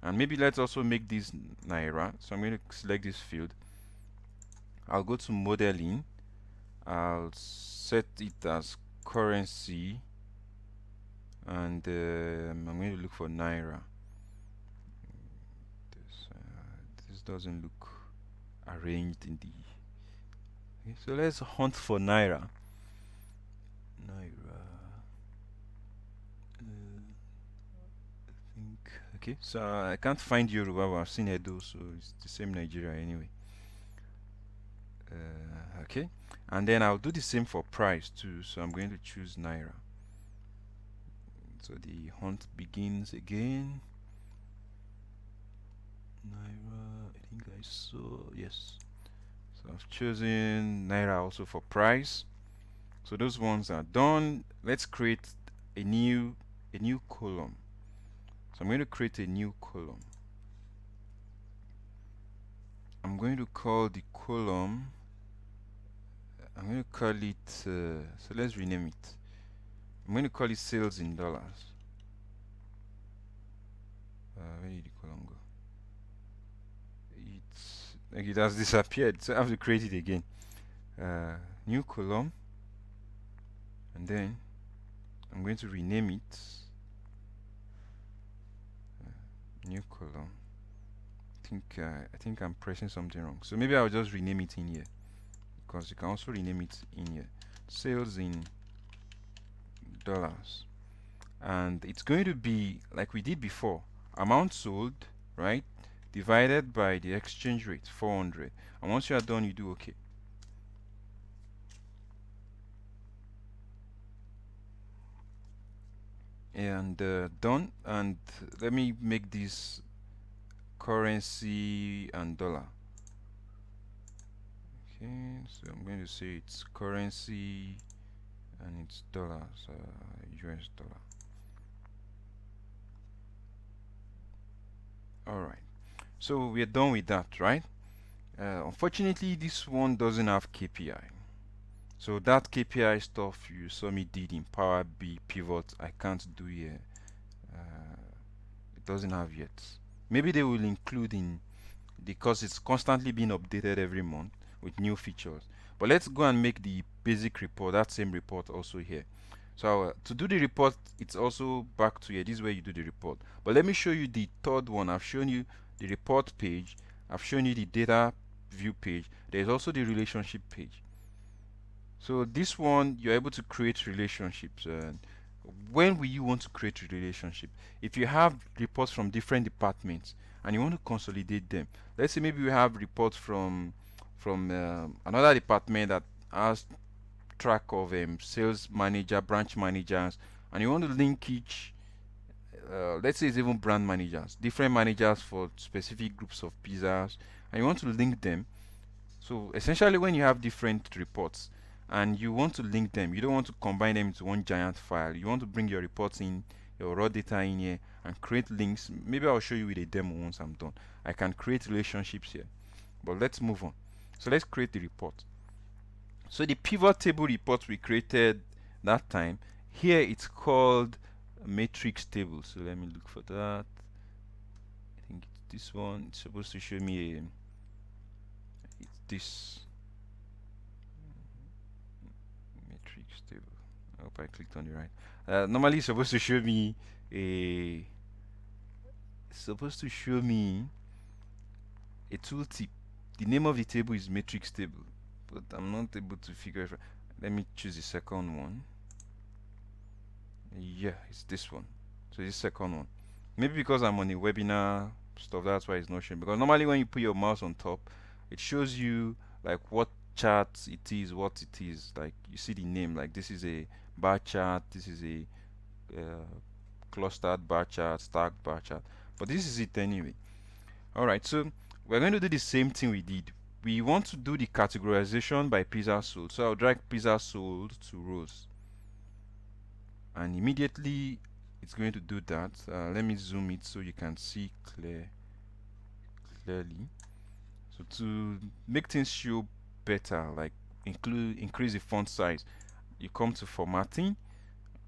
And maybe let's also make this Naira. So I'm going to select this field. I'll go to modeling. I'll set it as currency. And I'm going to look for Naira. This doesn't look arranged in the... Okay, so let's hunt for Naira. Naira. I think... Okay, so I can't find Yoruba, but I've seen Edo, so it's the same Nigeria anyway. Okay, and then I'll do the same for price too, so I'm going to choose Naira. So the hunt begins again. Naira, I think I saw, yes. So I've chosen Naira also for price. So those ones are done. Let's create a new column. So I'm going to create a new column. I'm going to call the column, I'm going to call it, so let's rename it. I'm going to call it sales in dollars. Where did the column go? It's like it has disappeared, so I have to create it again. New column, and then I'm going to rename it. New column. I think I'm pressing something wrong. So maybe I'll just rename it in here, because you can also rename it in here. Sales in dollars, and it's going to be like we did before, amount sold, right, divided by the exchange rate, 400. And once you are done, you do OK. And done. And let me make this currency and dollar. Okay, so I'm going to say it's currency and it's dollars, US dollar. All right, so we're done with that, right? Unfortunately, this one doesn't have KPI. So that KPI stuff you saw me did in Power BI pivot, I can't do here. Uh, it doesn't have yet. Maybe they will include in, because it's constantly being updated every month with new features. But let's go and make the basic report, that same report also here. So to do the report, it's also back to here. This is where you do the report. But let me show you the third one. I've shown you the report page. I've shown you the data view page. There's also the relationship page. So this one, you're able to create relationships. When will you want to create a relationship? If you have reports from different departments and you want to consolidate them, let's say maybe we have reports from another department that has track of sales manager, branch managers, and you want to link each. Let's say it's even brand managers, different managers for specific groups of pizzas, and you want to link them. So essentially, when you have different reports and you want to link them, you don't want to combine them into one giant file. You want to bring your reports in, your raw data in here, and create links. Maybe I'll show you with a demo once I'm done. I can create relationships here, but let's move on. So let's create the report. So the pivot table report we created that time, here it's called matrix table. So let me look for that. I think it's this one. It's supposed to show me it's this matrix table. I hope I clicked on the right. Normally it's supposed to show me a a tooltip. The name of the table is matrix table, but I'm not able to figure it out. Let me choose the second one. Yeah, it's this one. So this second one. Maybe because I'm on a webinar stuff, that's why it's not showing. Because normally when you put your mouse on top, it shows you like what chart it is, what it is. Like you see the name, like this is a bar chart, this is a clustered bar chart, stacked bar chart. But this is it anyway. Alright, so we're going to do the same thing we did. We want to do the categorization by pizza sold. So I'll drag pizza sold to rows. And immediately it's going to do that. Let me zoom it so you can see clearly. So to make things show better, like increase the font size, you come to formatting,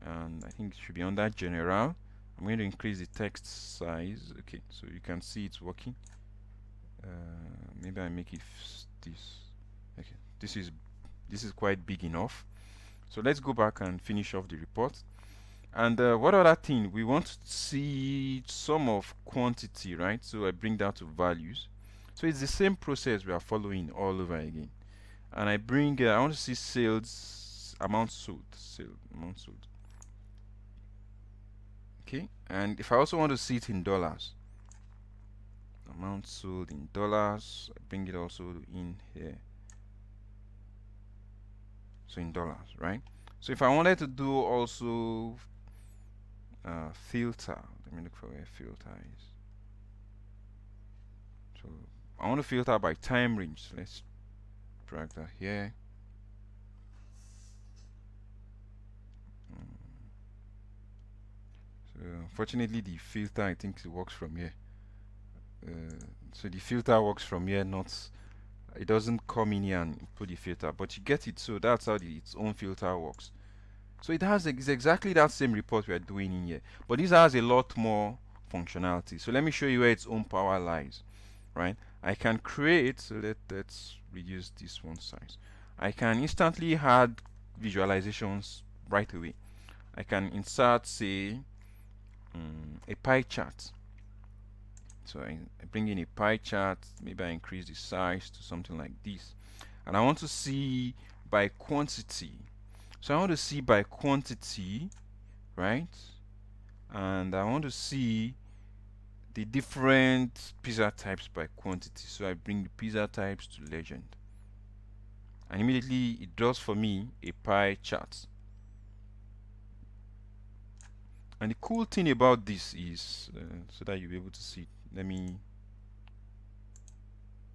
and I think it should be under general. I'm going to increase the text size. Okay, so you can see it's working. Maybe I make it this. Okay, this is quite big enough. So let's go back and finish off the report. And what other thing? We want to see sum of quantity, right? So I bring that to values. So it's the same process we are following all over again. And I bring, I want to see sales, amount sold, amount sold. Okay, and if I also want to see it in dollars, amount sold in dollars, I bring it also in here. So in dollars, right? So if I wanted to do also filter, let me look for where filter is. So I want to filter by time range. So let's drag that here. So unfortunately the filter, I think it works from here. So the filter works from here, not, it doesn't come in here and put the filter, but you get it. So that's how its own filter works. So it's exactly that same report we are doing in here, but this has a lot more functionality. So let me show you where its own power lies, right? I can create, so let's reduce this one size. I can instantly add visualizations right away. I can insert, say, a pie chart. So I bring in a pie chart. Maybe I increase the size to something like this, and I want to see by quantity. So I want to see by quantity right? And I want to see the different pizza types by quantity. So I bring the pizza types to legend, and immediately it draws for me a pie chart. And the cool thing about this is, so that you'll be able to see it, let me,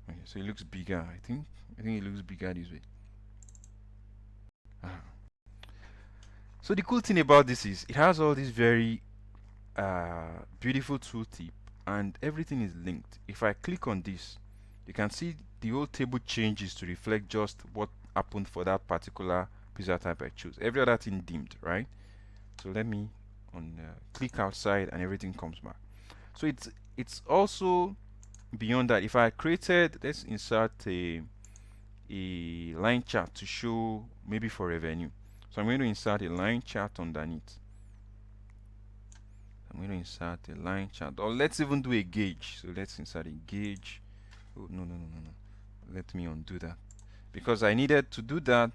okay, so it looks bigger. I think it looks bigger this way. Ah. So the cool thing about this is it has all these very beautiful tooltip, and everything is linked. If I click on this, you can see the whole table changes to reflect just what happened for that particular pizza type I choose. Every other thing dimmed, right? So let me click outside, and everything comes back. So it's also beyond that. If I created, let's insert a line chart to show maybe for revenue. So I'm going to insert a line chart underneath. I'm going to insert a line chart, or let's even do a gauge. So let's insert a gauge. Oh, no. Let me undo that, because I needed to do that.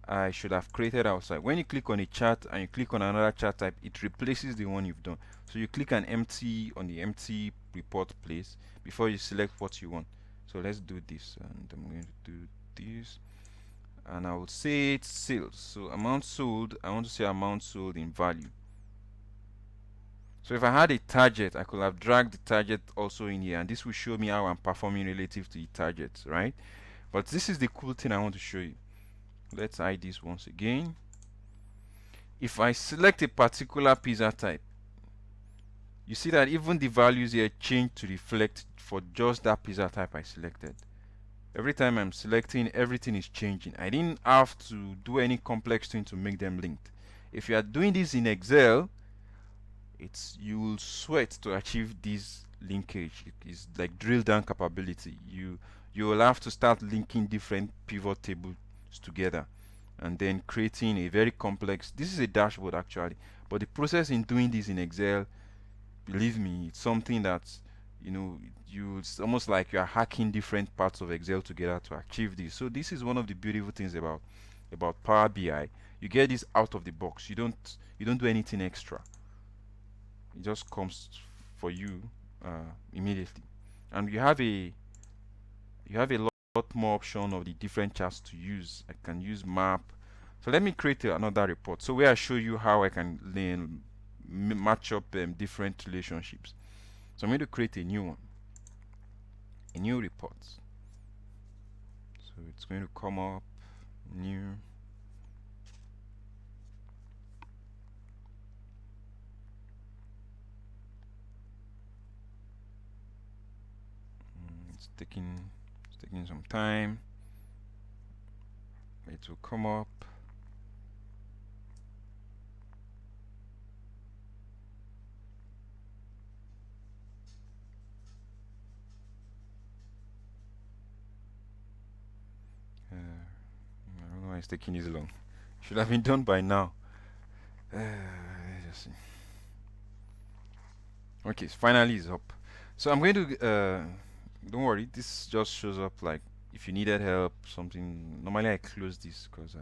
I should have created outside. When you click on a chart and you click on another chart type, it replaces the one you've done. So you click an empty on the empty report place before you select what you want. So let's do this, and I'm going to do this, and I will say it's sales. So amount sold, I want to say amount sold in value. So if I had a target, I could have dragged the target also in here, and this will show me how I'm performing relative to the target, right? But this is the cool thing I want to show you. Let's hide this once again. If I select a particular pizza type, you see that even the values here change to reflect for just that pizza type I selected. Every time I'm selecting, everything is changing. I didn't have to do any complex thing to make them linked. If you are doing this in Excel, you will sweat to achieve this linkage. It is like drill down capability. You will have to start linking different pivot tables together, and then creating a very complex, this is a dashboard actually, but the process in doing this in Excel, believe me, it's something that, you know, it's almost like you are hacking different parts of Excel together to achieve this. So this is one of the beautiful things about Power BI. You get this out of the box. You don't do anything extra. It just comes for you immediately, and you have a lot more option of the different charts to use. I can use map. So let me create another report, so where I show you how I can match up different relationships. So I'm going to create a new one, a new report. So it's going to come up new. It's taking some time. It will come up. I don't know why it's taking this long. Should have been done by now. Let's just see. Okay, so finally it's up. So I'm going to don't worry, this just shows up like if you needed help, something. Normally I close this because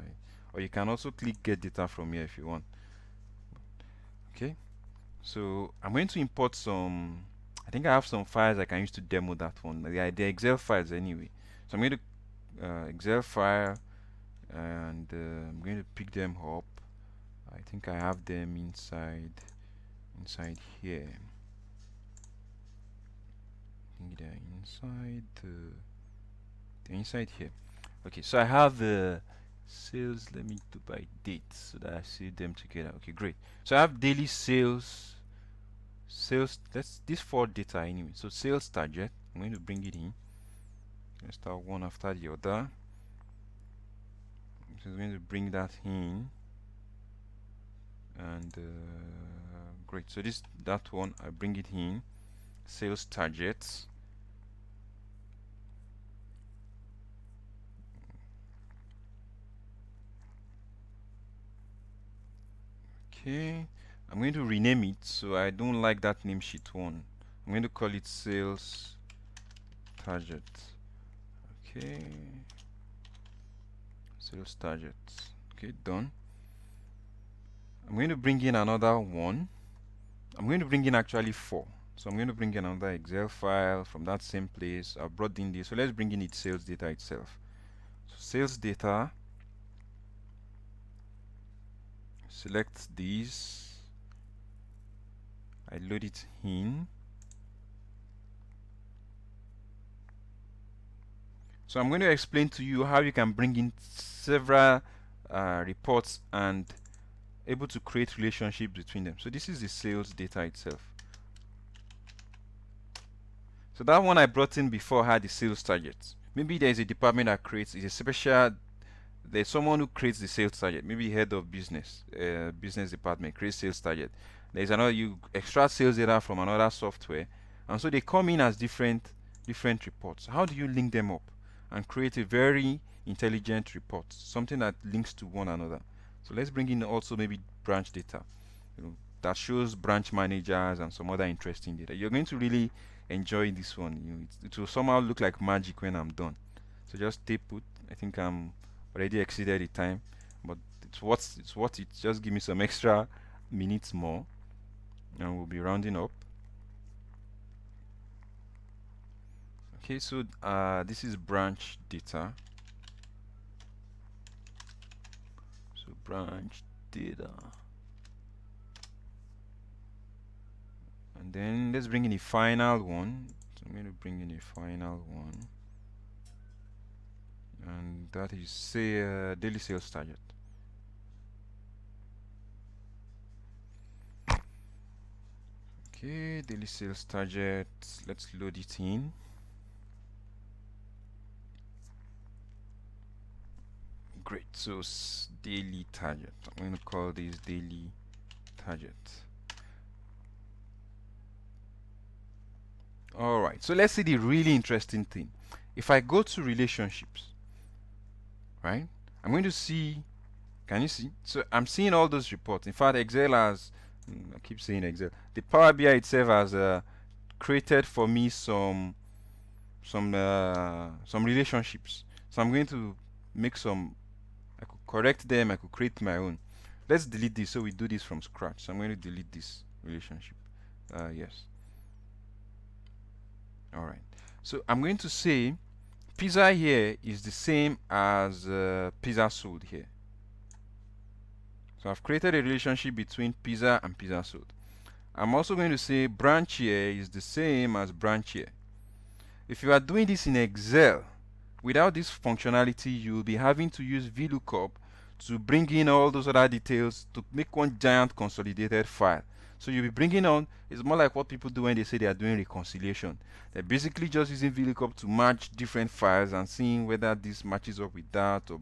or you can also click get data from here if you want. Okay, so I'm going to import some. I think I have some files I can use to demo that one. They're Excel files anyway. So I'm going to Excel file, and I'm going to pick them up. I think I have them inside here. I think they're inside here. Okay, so I have the sales. Let me do by date so that I see them together. Okay, great. So I have daily sales. That's this four data anyway. So sales target, I'm going to bring it in. Let's start one after the other. So I'm going to bring that in, and great. So that one I bring it in. Sales targets. Okay, I'm going to rename it, so I don't like that name sheet one. I'm going to call it sales target. Okay, sales target. Okay, done. I'm going to bring in another one. I'm going to bring in actually 4. So I'm going to bring in another Excel file from that same place. I've brought in this. So let's bring in its sales data itself. So sales data, select these. I load it in. So I'm going to explain to you how you can bring in several reports and able to create relationships between them. So this is the sales data itself. So that one I brought in before had the sales targets. Maybe there's a department that creates, it's a special, there's someone who creates the sales target. Maybe head of business, business department creates sales target. There's another, you extract sales data from another software, and so they come in as different reports. How do you link them up and create a very intelligent report, something that links to one another? So let's bring in also maybe branch data, that shows branch managers and some other interesting data. You're going to really enjoy this one. It will somehow look like magic when I'm done. So just stay put. I think I'm already exceeded the time, but it's what it. Just give me some extra minutes more, and we'll be rounding up. Okay, so this is branch data. So branch data, and then let's bring in the final one. So I'm going to bring in a final one, and that is say daily sales target. Okay, daily sales target. Let's load it in. Great. So daily target. I'm going to call this daily target. All right. So let's see the really interesting thing. If I go to relationships, right? I'm going to see. Can you see? So I'm seeing all those reports. In fact, Excel has. I keep saying Excel. The Power BI itself has created for me some relationships. So I'm going to make some. I could correct them. I could create my own. Let's delete this. So we do this from scratch. So I'm going to delete this relationship. Yes. All right. So I'm going to say pizza here is the same as pizza sold here. So I've created a relationship between pizza and pizza sold. I'm also going to say branch here is the same as branch here. If you are doing this in Excel, without this functionality, you will be having to use VLOOKUP to bring in all those other details to make one giant consolidated file. So you'll be bringing on, it's more like what people do when they say they are doing reconciliation. They're basically just using VLOOKUP to match different files and seeing whether this matches up with that, or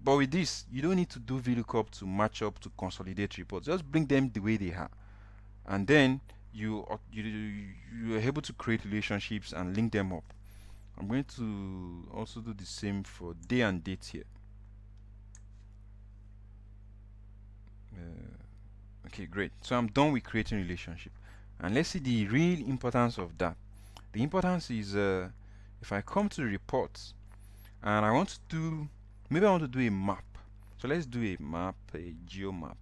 But with this, you don't need to do VLOOKUP to match up to consolidate reports. Just bring them the way they are, and then you're able to create relationships and link them up. I'm going to also do the same for day and date here. Okay, great. So I'm done with creating relationship, and let's see the real importance of that. The importance is if I come to reports and I want to do, maybe I want to do a map. So let's do a map, a geo map.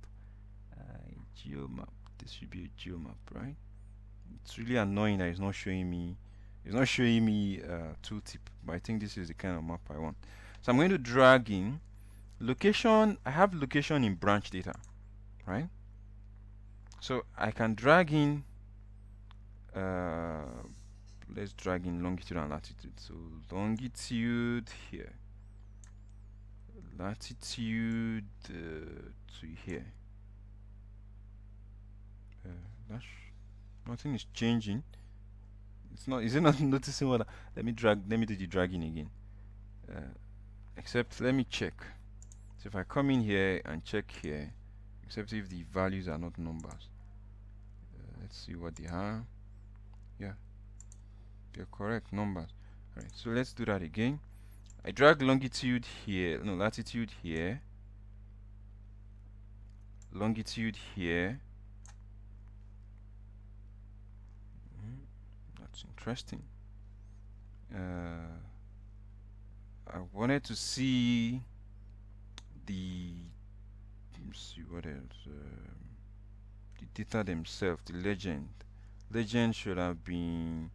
This should be a geo map, right? It's really annoying that it's not showing me. It's not showing me tooltip, but I think this is the kind of map I want. So I'm going to drag in location. I have location in branch data, right? So I can drag in. Let's drag in longitude and latitude. So longitude here, latitude to here. That's nothing is changing. It's not. Is it not noticing what? Let me drag. Let me do the dragging again. Except let me check. So if I come in here and check here, except if the values are not numbers. Let's see what they are. Yeah, they're correct numbers. Alright, so let's do that again. I drag longitude here, no, latitude here, longitude here. That's interesting. I wanted to see the let's see what else. The data themselves, the legend. Legend should have been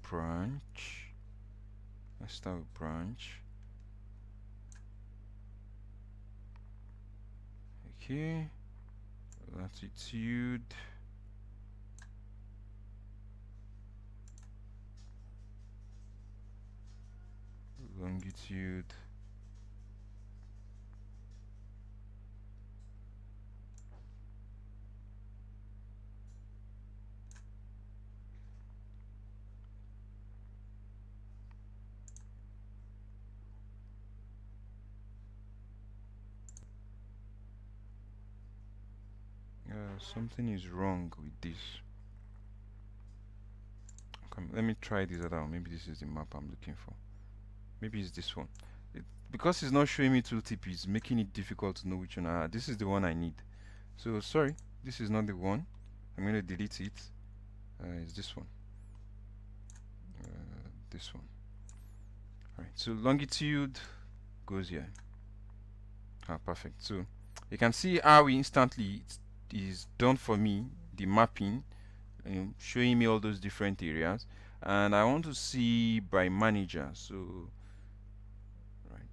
branch. Let's start with branch. Okay, latitude. Longitude. Something is wrong with this. Okay, let me try this out. Maybe this is the map I'm looking for. Maybe it's this one. Because it's not showing me tooltip, it's making it difficult to know which one. This is the one I need. So sorry, this is not the one. I'm going to delete it. It's this one. This one. Alright, so longitude goes here. Perfect. So you can see how instantly it is done for me, the mapping, showing me all those different areas. And I want to see by manager. So right,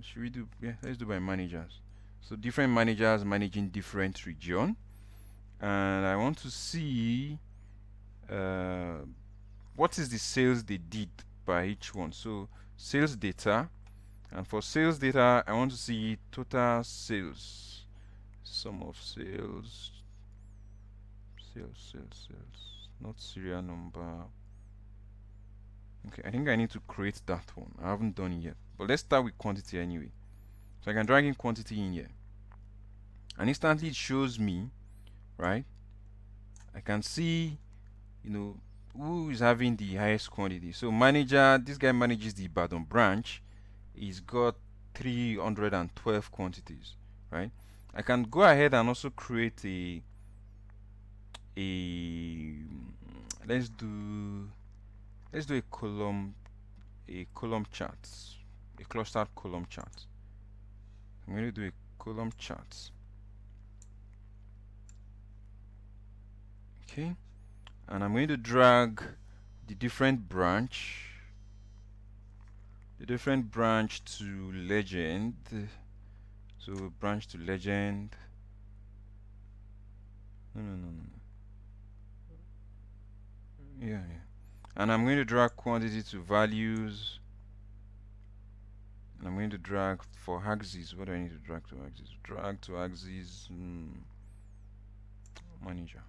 should we do, yeah, let's do by managers. So different managers managing different region, and I want to see what is the sales they did by each one. So sales data, and for sales data I want to see total sales, sum of sales, sales, not serial number. Okay, I think I need to create that one. I haven't done it yet, but let's start with quantity anyway. So I can drag in quantity in here, and instantly it shows me, right? I can see, who is having the highest quantity. So manager, this guy manages the Ibadan branch. He's got 312 quantities, right? I can go ahead and also create a let's do a column chart, a clustered column chart. I'm going to do a column chart. Okay, and I'm going to drag the different branch to legend. So branch to legend. No. Yeah. And I'm going to drag quantity to values. And I'm going to drag for axis. What do I need to drag to axis? Drag to axis manager.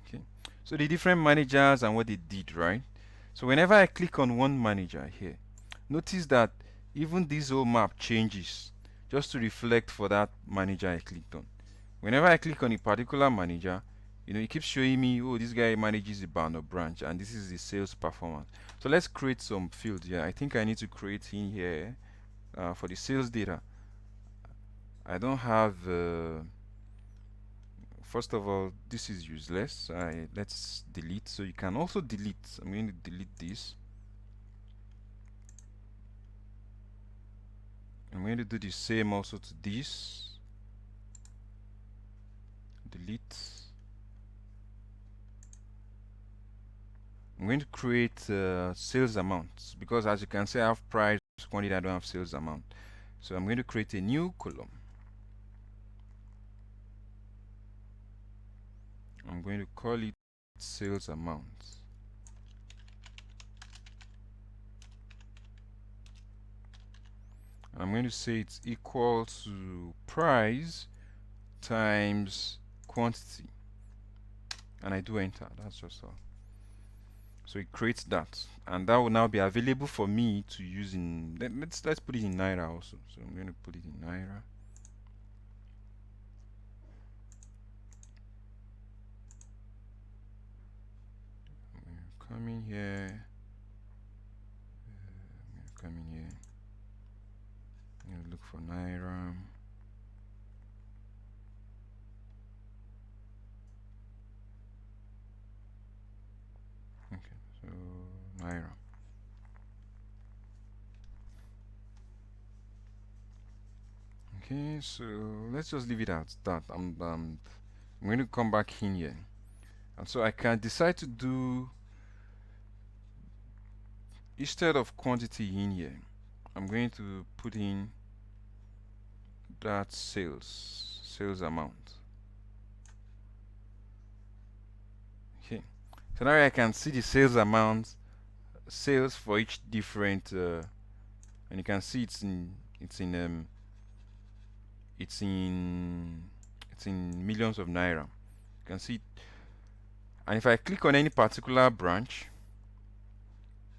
Okay. So the different managers and what they did, right? So whenever I click on one manager here, notice that even this whole map changes just to reflect for that manager I clicked on. Whenever I click on a particular manager, it keeps showing me, oh, this guy manages the banner branch, and this is the sales performance. So let's create some fields here. I think I need to create in here for the sales data. I don't have. First of all, this is useless. Let's delete. So you can also delete. I'm going to delete this. I'm going to do the same also to this. Delete. I'm going to create sales amounts, because as you can see I have price, quantity, I don't have sales amount. So I'm going to create a new column. I'm going to call it sales amount. I'm going to say it's equal to price times quantity, and I do enter. That's just all. So it creates that, and that will now be available for me to use in. Let's put it in Naira also. So I'm going to put it in Naira. I'm going to come in here. I'm going to come in here. I'm going to look for Naira. Okay, so Naira. Okay, so let's just leave it at that. I'm going to come back in here, and so I can decide to do, instead of quantity in here, I'm going to put in that sales amount. Okay, so now I can see the sales amount, sales for each different, and you can see it's in it's in it's in millions of naira. You can see it. And if I click on any particular branch,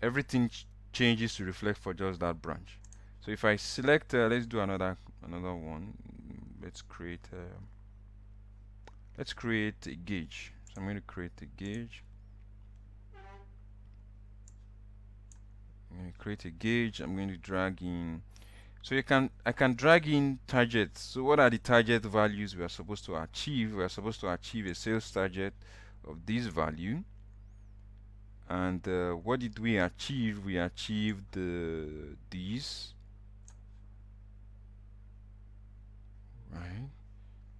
everything changes to reflect for just that branch. So if I select, let's do another one. Let's create a gauge. So I'm going to create a gauge. I'm going to create a gauge. I'm going to drag in. So I can drag in targets. So what are the target values we are supposed to achieve? We are supposed to achieve a sales target of this value. And what did we achieve? We achieved these, right?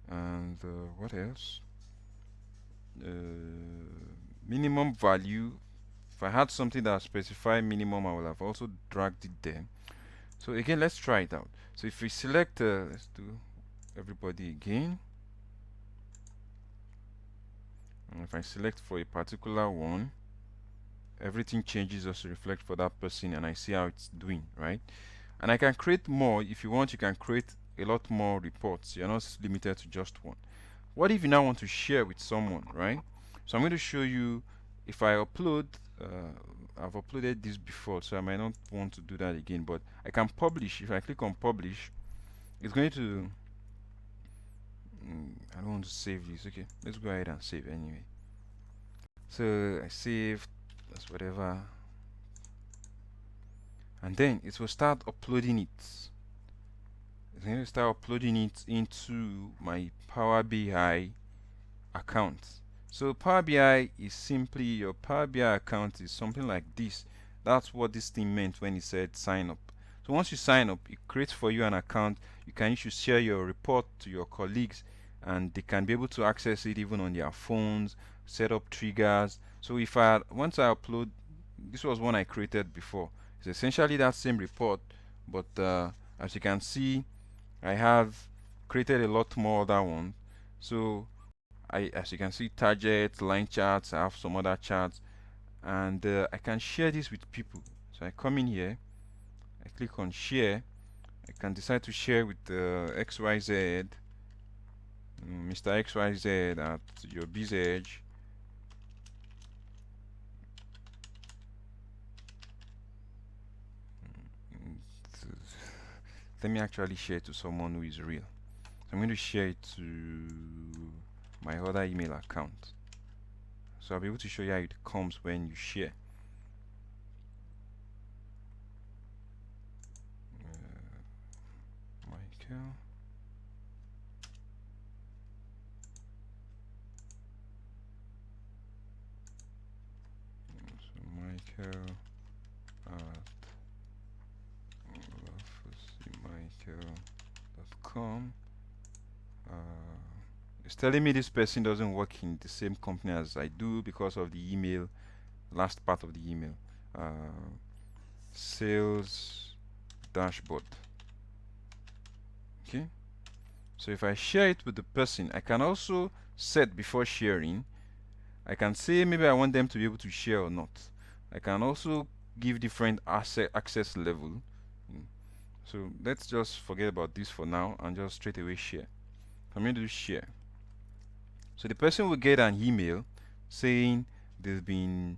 And what else? Uh, Minimum value. If I had something that specified minimum, I would have also dragged it there. So again, let's try it out. So if we select, let's do everybody again. And if I select for a particular one, everything changes just to reflect for that person, and I see how it's doing, right? And I can create more. If you want, you can create a lot more reports. You're not limited to just one. What if you now want to share with someone, right? So I'm going to show you, if I upload, I've uploaded this before, so I might not want to do that again, but I can publish. If I click on publish, it's going to, I don't want to save this. Okay, let's go ahead and save anyway. So I saved, that's whatever, and then it will start uploading it. It's going to start uploading it into my Power BI account. So Power BI is simply, your Power BI account is something like this. That's what this thing meant when it said sign up. So once you sign up, it creates for you an account. You can issue, share your report to your colleagues, and they can be able to access it even on their phones, set up triggers. So if I, once I upload, this was one I created before. It's essentially that same report, but as you can see, I have created a lot more other ones. So as you can see, targets, line charts, I have some other charts, and I can share this with people. So I come in here, I click on share. I can decide to share with XYZ, Mr. XYZ at your biz edge. Let me actually share to someone who is real. So I'm going to share it to my other email account. So I'll be able to show you how it comes when you share. Michael. So Michael at michael.com. It's telling me this person doesn't work in the same company as I do because of the email, last part of the email. Sales dashboard. Okay. So if I share it with the person, I can also set before sharing. I can say maybe I want them to be able to share or not. I can also give different access level. So let's just forget about this for now and just straight away share. I'm going to do share. So the person will get an email saying there's been,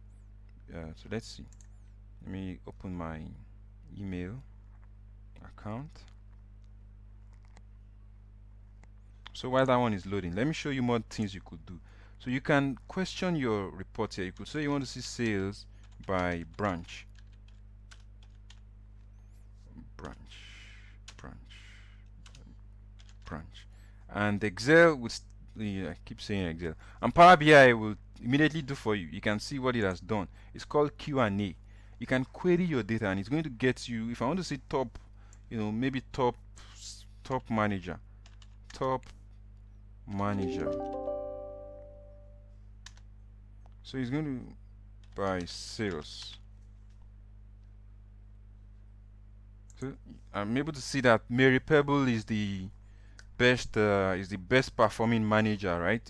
so let's see. Let me open my email account. So while that one is loading, let me show you more things you could do. So you can question your report here. You could say you want to see sales by branch. Branch. And Excel would, I keep saying Excel. And Power BI will immediately do for you. You can see what it has done. It's called Q&A. You can query your data and it's going to get you, if I want to see top, maybe top top manager, top manager. So he's going to buy sales. So I'm able to see that Mary Pebble is the best performing manager, right?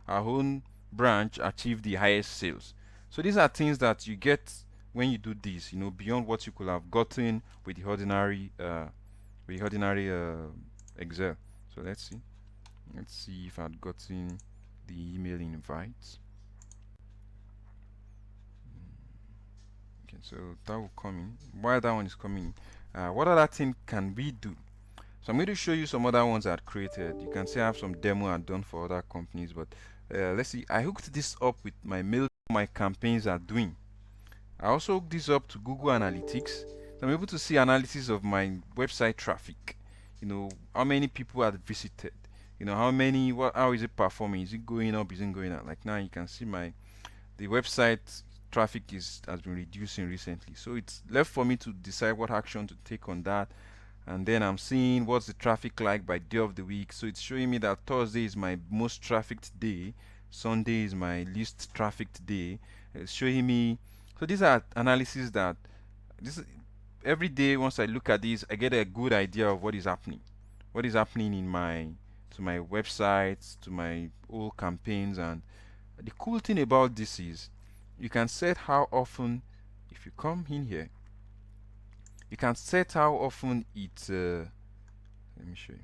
Our own branch achieved the highest sales. So these are things that you get when you do this, beyond what you could have gotten with the ordinary Excel. So let's see if I'd gotten the email invite. Okay, so that will come in. While that one is coming, what other thing can we do? So I'm going to show you some other ones I've created. You can see I have some demo I've done for other companies, but let's see. I hooked this up with my mail my campaigns are doing. I also hooked this up to Google Analytics. So I'm able to see analysis of my website traffic. How many people have visited. How is it performing? Is it going up? Is it going up? Like now you can see the website traffic has been reducing recently. So it's left for me to decide what action to take on that. And then I'm seeing what's the traffic like by day of the week. So it's showing me that Thursday is my most trafficked day, Sunday is my least trafficked day. It's showing me. So these are analyses that this every day. Once I look at these, I get a good idea of what is happening in my to my websites, to my old campaigns. And the cool thing about this is you can set how often. If you come in here, you can set how often it let me show you.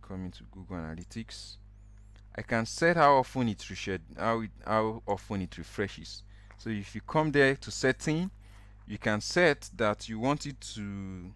Come into Google Analytics. I can set how often how often it refreshes. So if you come there to setting, you can set that you want it to